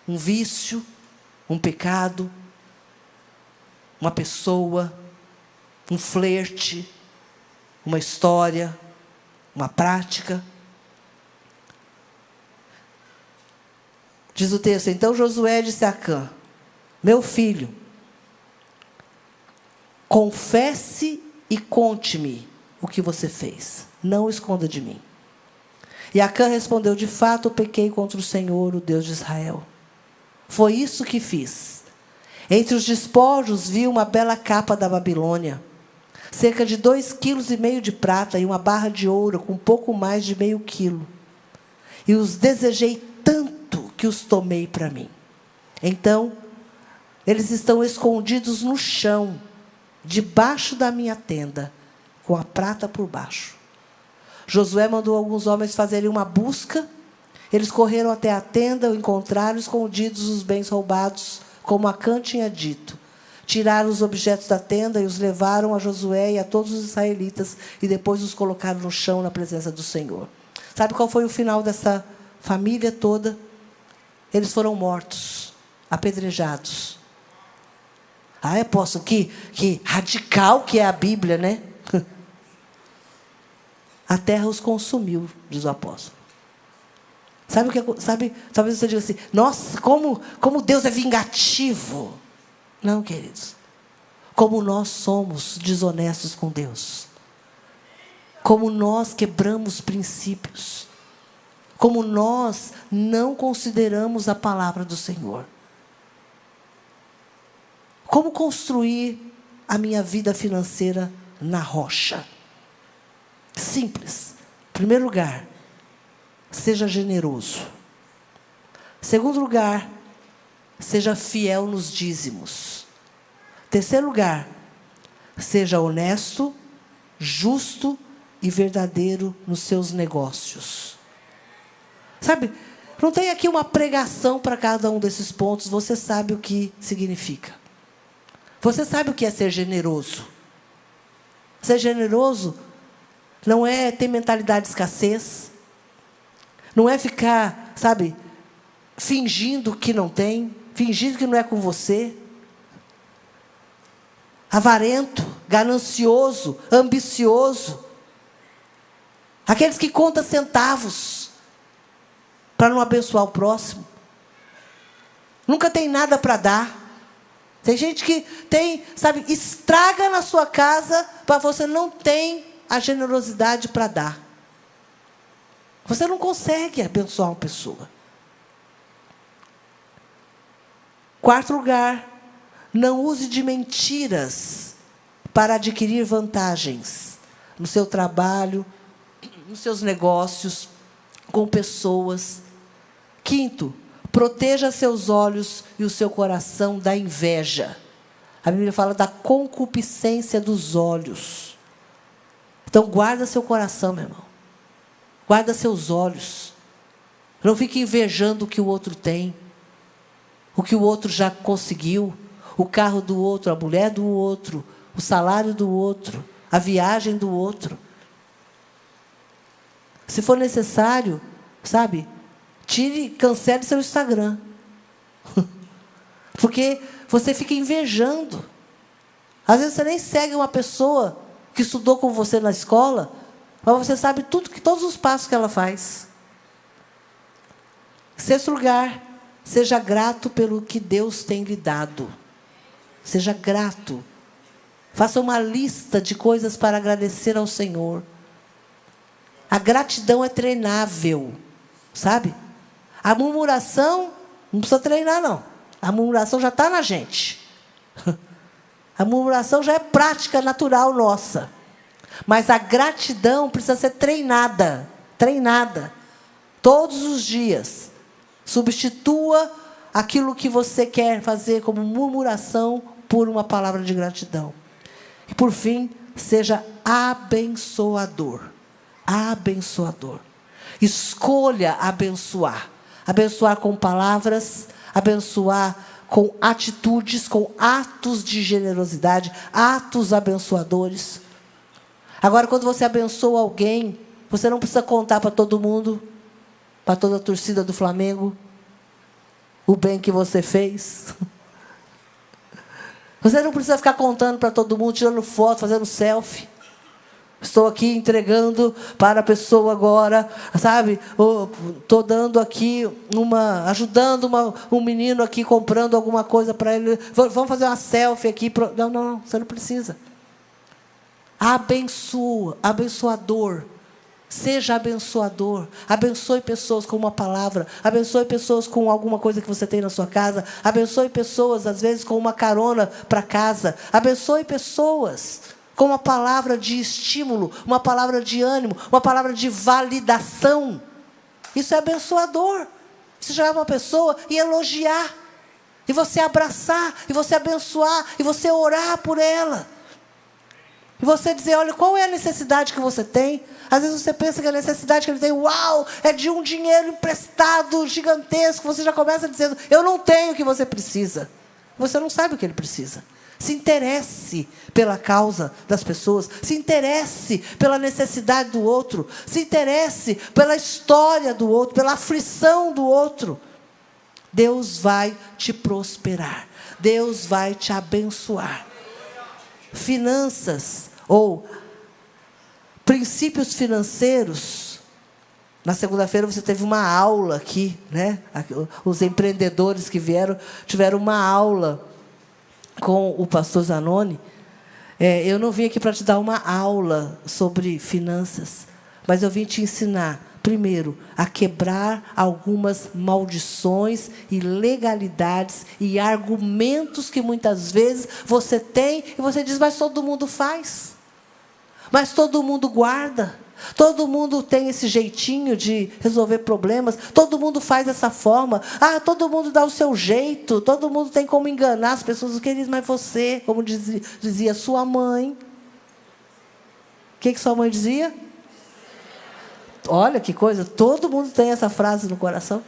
Um vício, um pecado, uma pessoa, um flerte, uma história, uma prática. Diz o texto: então Josué disse a Acã: meu filho, confesse e conte-me o que você fez. Não esconda de mim. E Acã respondeu: de fato, eu pequei contra o Senhor, o Deus de Israel. Foi isso que fiz. Entre os despojos vi uma bela capa da Babilônia, cerca de 2,5 kg de prata e uma barra de ouro com pouco mais de meio quilo. E os desejei tanto que os tomei para mim. Então, eles estão escondidos no chão, debaixo da minha tenda, com a prata por baixo. Josué mandou alguns homens fazerem uma busca. Eles correram até a tenda, encontraram escondidos os bens roubados, como Acã tinha dito. Tiraram os objetos da tenda e os levaram a Josué e a todos os israelitas, e depois os colocaram no chão na presença do Senhor. Sabe qual foi o final dessa família toda? Eles foram mortos, apedrejados. Apóstolo, que radical que é a Bíblia, né? A terra os consumiu, diz o apóstolo. Sabe, talvez você diga assim: nossa, como Deus é vingativo. Não, queridos. Como nós somos desonestos com Deus. Como nós quebramos princípios. Como nós não consideramos a palavra do Senhor. Como construir a minha vida financeira na rocha? Simples. Em primeiro lugar, seja generoso. Segundo lugar, seja fiel nos dízimos. Terceiro lugar, seja honesto, justo e verdadeiro nos seus negócios. Sabe, não tem aqui uma pregação para cada um desses pontos, você sabe o que significa. Você sabe o que é ser generoso. Ser generoso não é ter mentalidade de escassez, não é ficar, sabe, fingindo que não tem, fingindo que não é com você. Avarento, ganancioso, ambicioso. Aqueles que contam centavos para não abençoar o próximo. Nunca tem nada para dar. Tem gente que tem, sabe, estraga na sua casa para você não ter a generosidade para dar. Você não consegue abençoar uma pessoa. Quarto lugar, não use de mentiras para adquirir vantagens no seu trabalho, nos seus negócios, com pessoas. Quinto, proteja seus olhos e o seu coração da inveja. A Bíblia fala da concupiscência dos olhos. Então, guarda seu coração, meu irmão. Guarda seus olhos. Não fique invejando o que o outro tem, o que o outro já conseguiu, o carro do outro, a mulher do outro, o salário do outro, a viagem do outro. Se for necessário, sabe, cancele seu Instagram. Porque você fica invejando. Às vezes você nem segue uma pessoa que estudou com você na escola, mas você sabe todos os passos que ela faz. Sexto lugar, seja grato pelo que Deus tem lhe dado. Seja grato. Faça uma lista de coisas para agradecer ao Senhor. A gratidão é treinável, sabe? A murmuração não precisa treinar, não. A murmuração já está na gente. A murmuração já é prática natural nossa. Mas a gratidão precisa ser treinada. Treinada. Todos os dias. Substitua aquilo que você quer fazer como murmuração por uma palavra de gratidão. E por fim, seja abençoador. Abençoador. Escolha abençoar. Abençoar com palavras, abençoar com atitudes, com atos de generosidade, atos abençoadores. Agora, quando você abençoa alguém, você não precisa contar para todo mundo, para toda a torcida do Flamengo, o bem que você fez. Você não precisa ficar contando para todo mundo, tirando foto, fazendo selfie. Estou aqui entregando para a pessoa agora, sabe? Estou dando aqui ajudando um menino aqui, comprando alguma coisa para ele. Vamos fazer uma selfie aqui. Não, você não precisa. Abençoa, abençoador. Seja abençoador. Abençoe pessoas com uma palavra. Abençoe pessoas com alguma coisa que você tem na sua casa. Abençoe pessoas, às vezes, com uma carona para casa. Abençoe pessoas com uma palavra de estímulo, uma palavra de ânimo, uma palavra de validação. Isso é abençoador. Você chegar para uma pessoa e elogiar, e você abraçar, e você abençoar, e você orar por ela. E você dizer, olha, qual é a necessidade que você tem? Às vezes você pensa que a necessidade que ele tem, uau, é de um dinheiro emprestado gigantesco. Você já começa dizendo, eu não tenho o que você precisa. Você não sabe o que ele precisa. Se interesse pela causa das pessoas. Se interesse pela necessidade do outro. Se interesse pela história do outro, pela aflição do outro. Deus vai te prosperar. Deus vai te abençoar. Finanças ou princípios financeiros. Na segunda-feira você teve uma aula aqui, né? Os empreendedores que vieram tiveram uma aula com o pastor Zanoni. Eu não vim aqui para te dar uma aula sobre finanças, mas eu vim te ensinar primeiro, a quebrar algumas maldições, ilegalidades e argumentos que muitas vezes você tem e você diz, mas todo mundo faz. Mas todo mundo guarda. Todo mundo tem esse jeitinho de resolver problemas. Todo mundo faz dessa forma. Todo mundo dá o seu jeito. Todo mundo tem como enganar as pessoas. Queridos, mas você, como dizia sua mãe. O que sua mãe dizia? Olha que coisa, todo mundo tem essa frase no coração.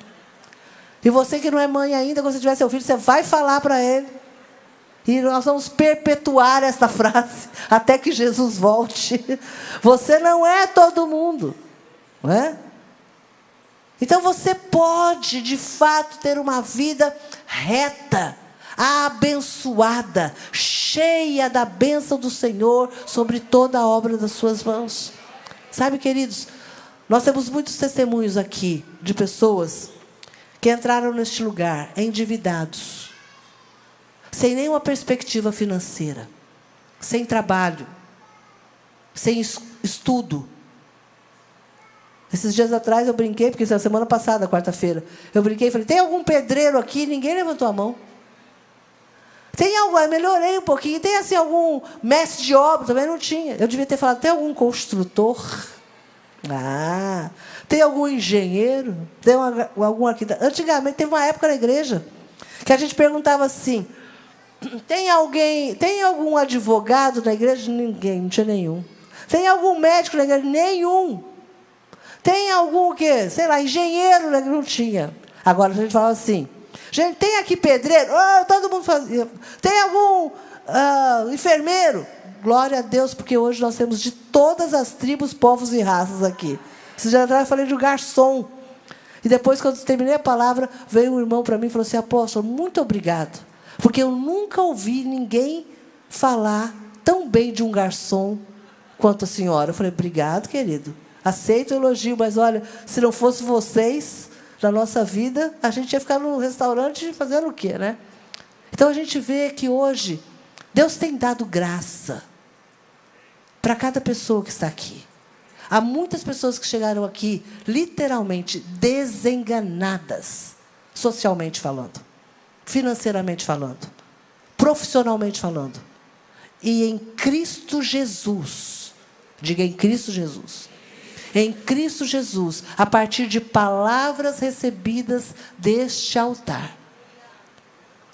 E você que não é mãe ainda, quando você tiver seu filho, você vai falar para ele. E nós vamos perpetuar essa frase até que Jesus volte. Você não é todo mundo, não é? Então você pode, de fato, ter uma vida reta, abençoada, cheia da bênção do Senhor sobre toda a obra das suas mãos. Sabe, queridos, nós temos muitos testemunhos aqui de pessoas que entraram neste lugar endividados, sem nenhuma perspectiva financeira, sem trabalho, sem estudo. Esses dias atrás eu brinquei, porque isso é a semana passada, quarta-feira, eu brinquei e falei, tem algum pedreiro aqui? Ninguém levantou a mão. Tem algum, eu melhorei um pouquinho, tem assim algum mestre de obra? Também não tinha. Eu devia ter falado, tem algum construtor? Tem algum engenheiro? Tem algum arquiteto? Antigamente, teve uma época na igreja que a gente perguntava assim, tem algum advogado na igreja? Ninguém, não tinha nenhum. Tem algum médico na igreja? Nenhum. Tem algum, sei lá, engenheiro na igreja? Não tinha. Agora a gente fala assim, gente, tem aqui pedreiro? Todo mundo fazia. Tem algum enfermeiro? Glória a Deus, porque hoje nós temos de todas as tribos, povos e raças aqui. Esse dia atrás eu falei de um garçom. E depois, quando terminei a palavra, veio um irmão para mim e falou assim, apóstolo, muito obrigado. Porque eu nunca ouvi ninguém falar tão bem de um garçom quanto a senhora. Eu falei, obrigado, querido. Aceito o elogio, mas olha, se não fosse vocês na nossa vida, a gente ia ficar no restaurante fazendo o quê, né? Então a gente vê que hoje Deus tem dado graça para cada pessoa que está aqui. Há muitas pessoas que chegaram aqui, literalmente, desenganadas, socialmente falando, financeiramente falando, profissionalmente falando. E em Cristo Jesus, diga em Cristo Jesus, em Cristo Jesus, a partir de palavras recebidas deste altar,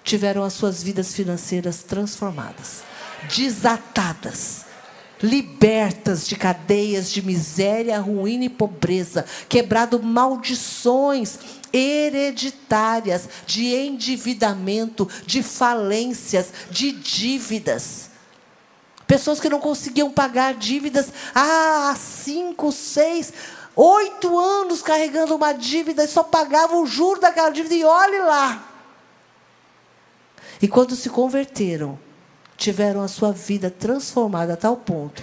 tiveram as suas vidas financeiras transformadas, desatadas, libertas de cadeias de miséria, ruína e pobreza, quebrado maldições hereditárias de endividamento, de falências, de dívidas. Pessoas que não conseguiam pagar dívidas há 5, 6, 8 anos carregando uma dívida e só pagavam o juro daquela dívida e olhe lá. E quando se converteram, tiveram a sua vida transformada a tal ponto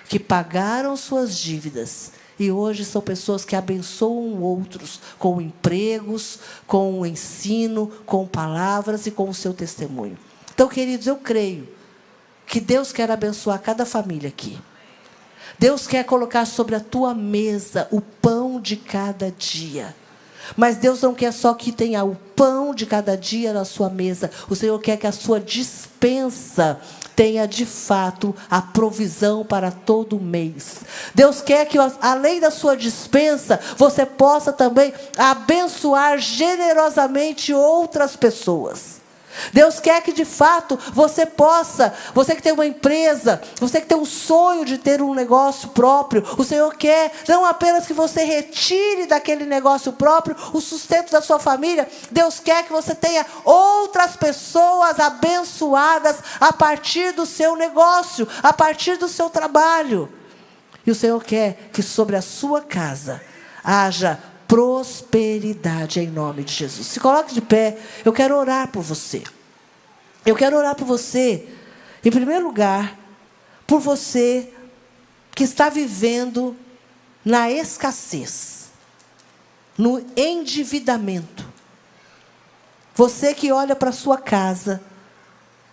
que pagaram suas dívidas e hoje são pessoas que abençoam outros com empregos, com o ensino, com palavras e com o seu testemunho. Então, queridos, eu creio que Deus quer abençoar cada família aqui. Deus quer colocar sobre a tua mesa o pão de cada dia. Mas Deus não quer só que tenha o pão de cada dia na sua mesa. O Senhor quer que a sua despensa tenha, de fato, a provisão para todo mês. Deus quer que, além da sua despensa, você possa também abençoar generosamente outras pessoas. Deus quer que, de fato, você possa, você que tem uma empresa, você que tem um sonho de ter um negócio próprio, o Senhor quer não apenas que você retire daquele negócio próprio o sustento da sua família, Deus quer que você tenha outras pessoas abençoadas a partir do seu negócio, a partir do seu trabalho. E o Senhor quer que sobre a sua casa haja prosperidade em nome de Jesus. Se coloque de pé, eu quero orar por você. Eu quero orar por você, em primeiro lugar, por você que está vivendo na escassez, no endividamento. Você que olha para a sua casa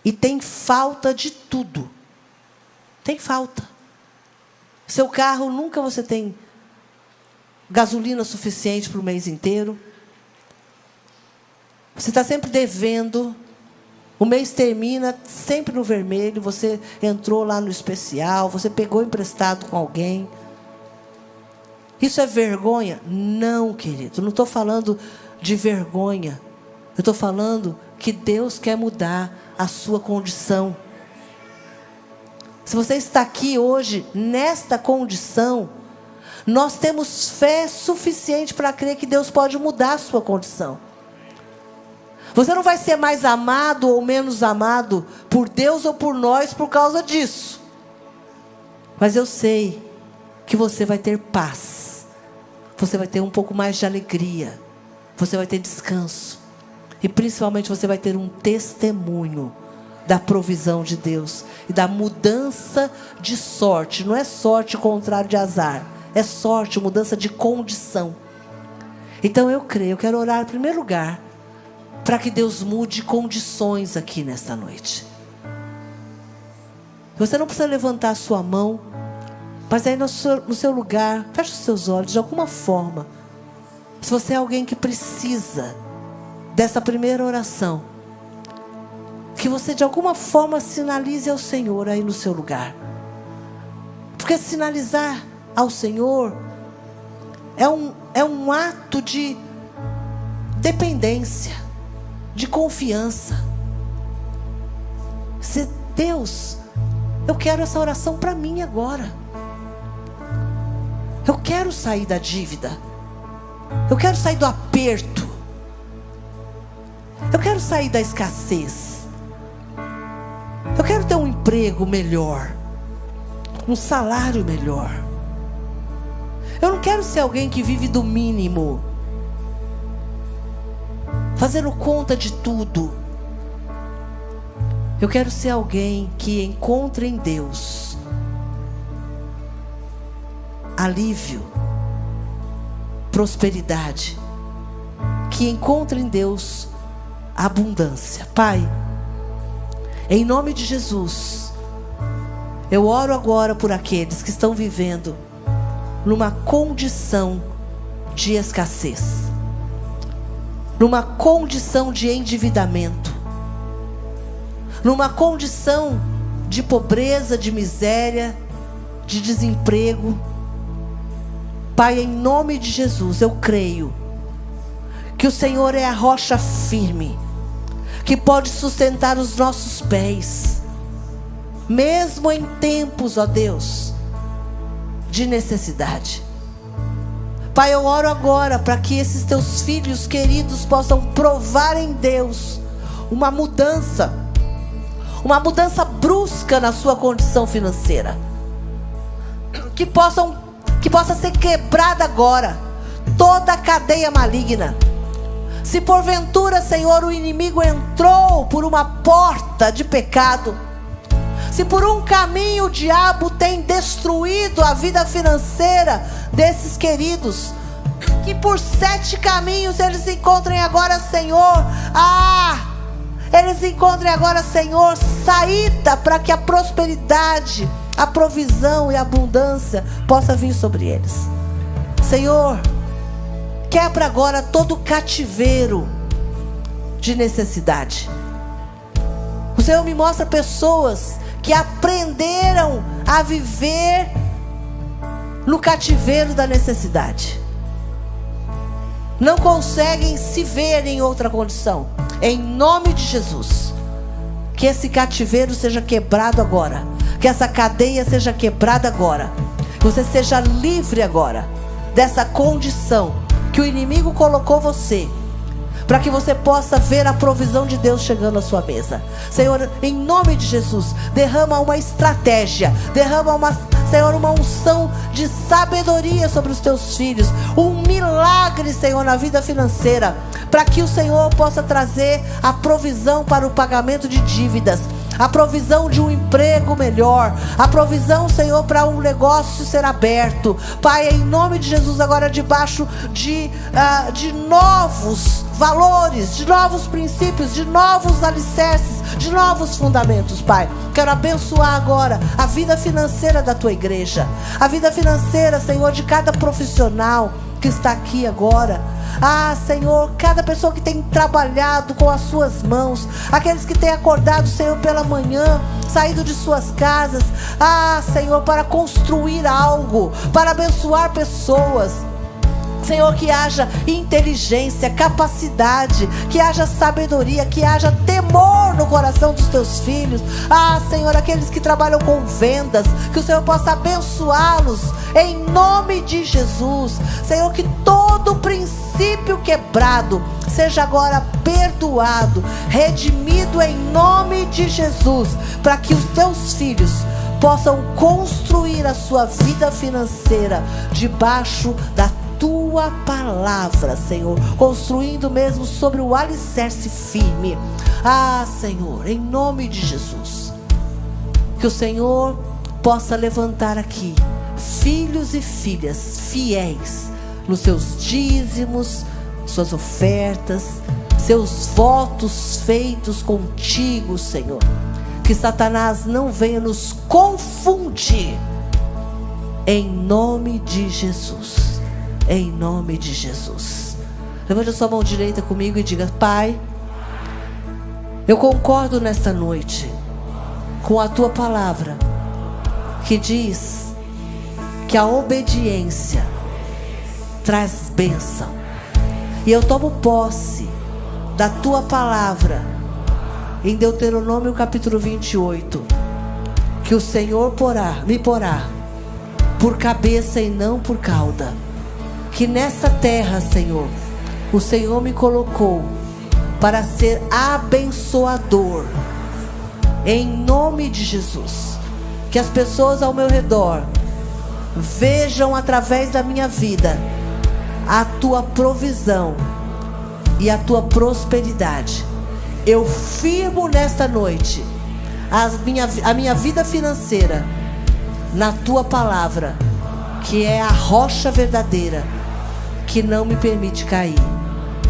e tem falta de tudo. Tem falta. Seu carro nunca você tem gasolina suficiente para o mês inteiro. Você está sempre devendo. O mês termina sempre no vermelho. Você entrou lá no especial. Você pegou emprestado com alguém. Isso é vergonha? Não, querido. Não estou falando de vergonha. Eu estou falando que Deus quer mudar a sua condição. Se você está aqui hoje, nesta condição, nós temos fé suficiente para crer que Deus pode mudar a sua condição. Você não vai ser mais amado ou menos amado por Deus ou por nós por causa disso. Mas eu sei que você vai ter paz. Você vai ter um pouco mais de alegria. Você vai ter descanso. E principalmente você vai ter um testemunho da provisão de Deus e da mudança de sorte. Não é sorte contrário de azar. É sorte, mudança de condição. Então eu creio, eu quero orar em primeiro lugar para que Deus mude condições aqui nesta noite. Você não precisa levantar a sua mão, mas aí no seu lugar, feche os seus olhos de alguma forma. Se você é alguém que precisa dessa primeira oração, que você de alguma forma sinalize ao Senhor aí no seu lugar. Porque sinalizar ao Senhor é um ato de dependência, de confiança. Se Deus, eu quero essa oração para mim agora. Eu quero sair da dívida. Eu quero sair do aperto. Eu quero sair da escassez. Eu quero ter um emprego melhor, um salário melhor. Eu não quero ser alguém que vive do mínimo, fazendo conta de tudo. Eu quero ser alguém que encontre em Deus alívio, prosperidade, que encontre em Deus abundância. Pai, em nome de Jesus, eu oro agora por aqueles que estão vivendo numa condição de escassez, numa condição de endividamento, numa condição de pobreza, de miséria, de desemprego. Pai, em nome de Jesus, eu creio que o Senhor é a rocha firme, que pode sustentar os nossos pés, mesmo em tempos, ó Deus, de necessidade. Pai, eu oro agora para que esses teus filhos queridos possam provar em Deus uma mudança brusca na sua condição financeira, que possa ser quebrada agora toda a cadeia maligna. Se porventura, Senhor, o inimigo entrou por uma porta de pecado, se por um caminho o diabo tem destruído a vida financeira desses queridos, que por 7 caminhos eles encontrem agora, Senhor, eles encontrem agora, Senhor, saída para que a prosperidade, a provisão e a abundância possa vir sobre eles. Senhor, quebra agora todo cativeiro de necessidade. O Senhor me mostra pessoas que aprenderam a viver no cativeiro da necessidade. Não conseguem se ver em outra condição. Em nome de Jesus, que esse cativeiro seja quebrado agora, que essa cadeia seja quebrada agora, que você seja livre agora dessa condição que o inimigo colocou você, para que você possa ver a provisão de Deus chegando à sua mesa. Senhor, em nome de Jesus, derrama uma estratégia, Senhor, uma unção de sabedoria sobre os teus filhos, um milagre, Senhor, na vida financeira, para que o Senhor possa trazer a provisão para o pagamento de dívidas, a provisão de um emprego melhor, a provisão, Senhor, para um negócio ser aberto. Pai, em nome de Jesus, agora debaixo de novos valores, de novos princípios, de novos alicerces, de novos fundamentos, Pai. Quero abençoar agora a vida financeira da tua igreja, a vida financeira, Senhor, de cada profissional, que está aqui agora. Ah, Senhor, cada pessoa que tem trabalhado com as suas mãos, aqueles que têm acordado, Senhor, pela manhã, saído de suas casas, ah, Senhor, para construir algo, para abençoar pessoas. Senhor, que haja inteligência, capacidade, que haja sabedoria, que haja temor no coração dos teus filhos. Ah, Senhor, aqueles que trabalham com vendas, que o Senhor possa abençoá-los em nome de Jesus. Senhor, que todo princípio quebrado seja agora perdoado, redimido em nome de Jesus, para que os teus filhos possam construir a sua vida financeira debaixo da tua palavra, Senhor, construindo mesmo sobre o alicerce firme. Ah, Senhor, em nome de Jesus, que o Senhor possa levantar aqui filhos e filhas fiéis nos seus dízimos, suas ofertas, seus votos feitos contigo, Senhor. Que Satanás não venha nos confundir, em nome de Jesus. Em nome de Jesus. Levante a sua mão direita comigo e diga: Pai, eu concordo nesta noite com a tua palavra, que diz que a obediência traz bênção. E eu tomo posse da tua palavra em Deuteronômio capítulo 28, que o Senhor me porá por cabeça e não por cauda. Que nessa terra, Senhor, o Senhor me colocou para ser abençoador, em nome de Jesus. Que as pessoas ao meu redor vejam através da minha vida a tua provisão e a tua prosperidade. Eu firmo nesta noite a minha vida financeira na tua palavra, que é a rocha verdadeira, que não me permite cair,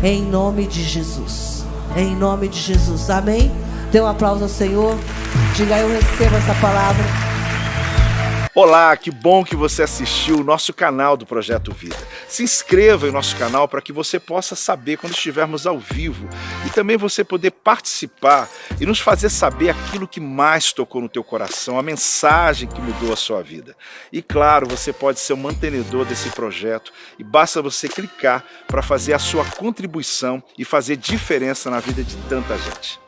em nome de Jesus. Em nome de Jesus, amém? Dê um aplauso ao Senhor. Diga: eu recebo essa palavra. Olá, que bom que você assistiu o nosso canal do Projeto Vida. Se inscreva em nosso canal para que você possa saber quando estivermos ao vivo e também você poder participar e nos fazer saber aquilo que mais tocou no teu coração, a mensagem que mudou a sua vida. E claro, você pode ser um mantenedor desse projeto e basta você clicar para fazer a sua contribuição e fazer diferença na vida de tanta gente.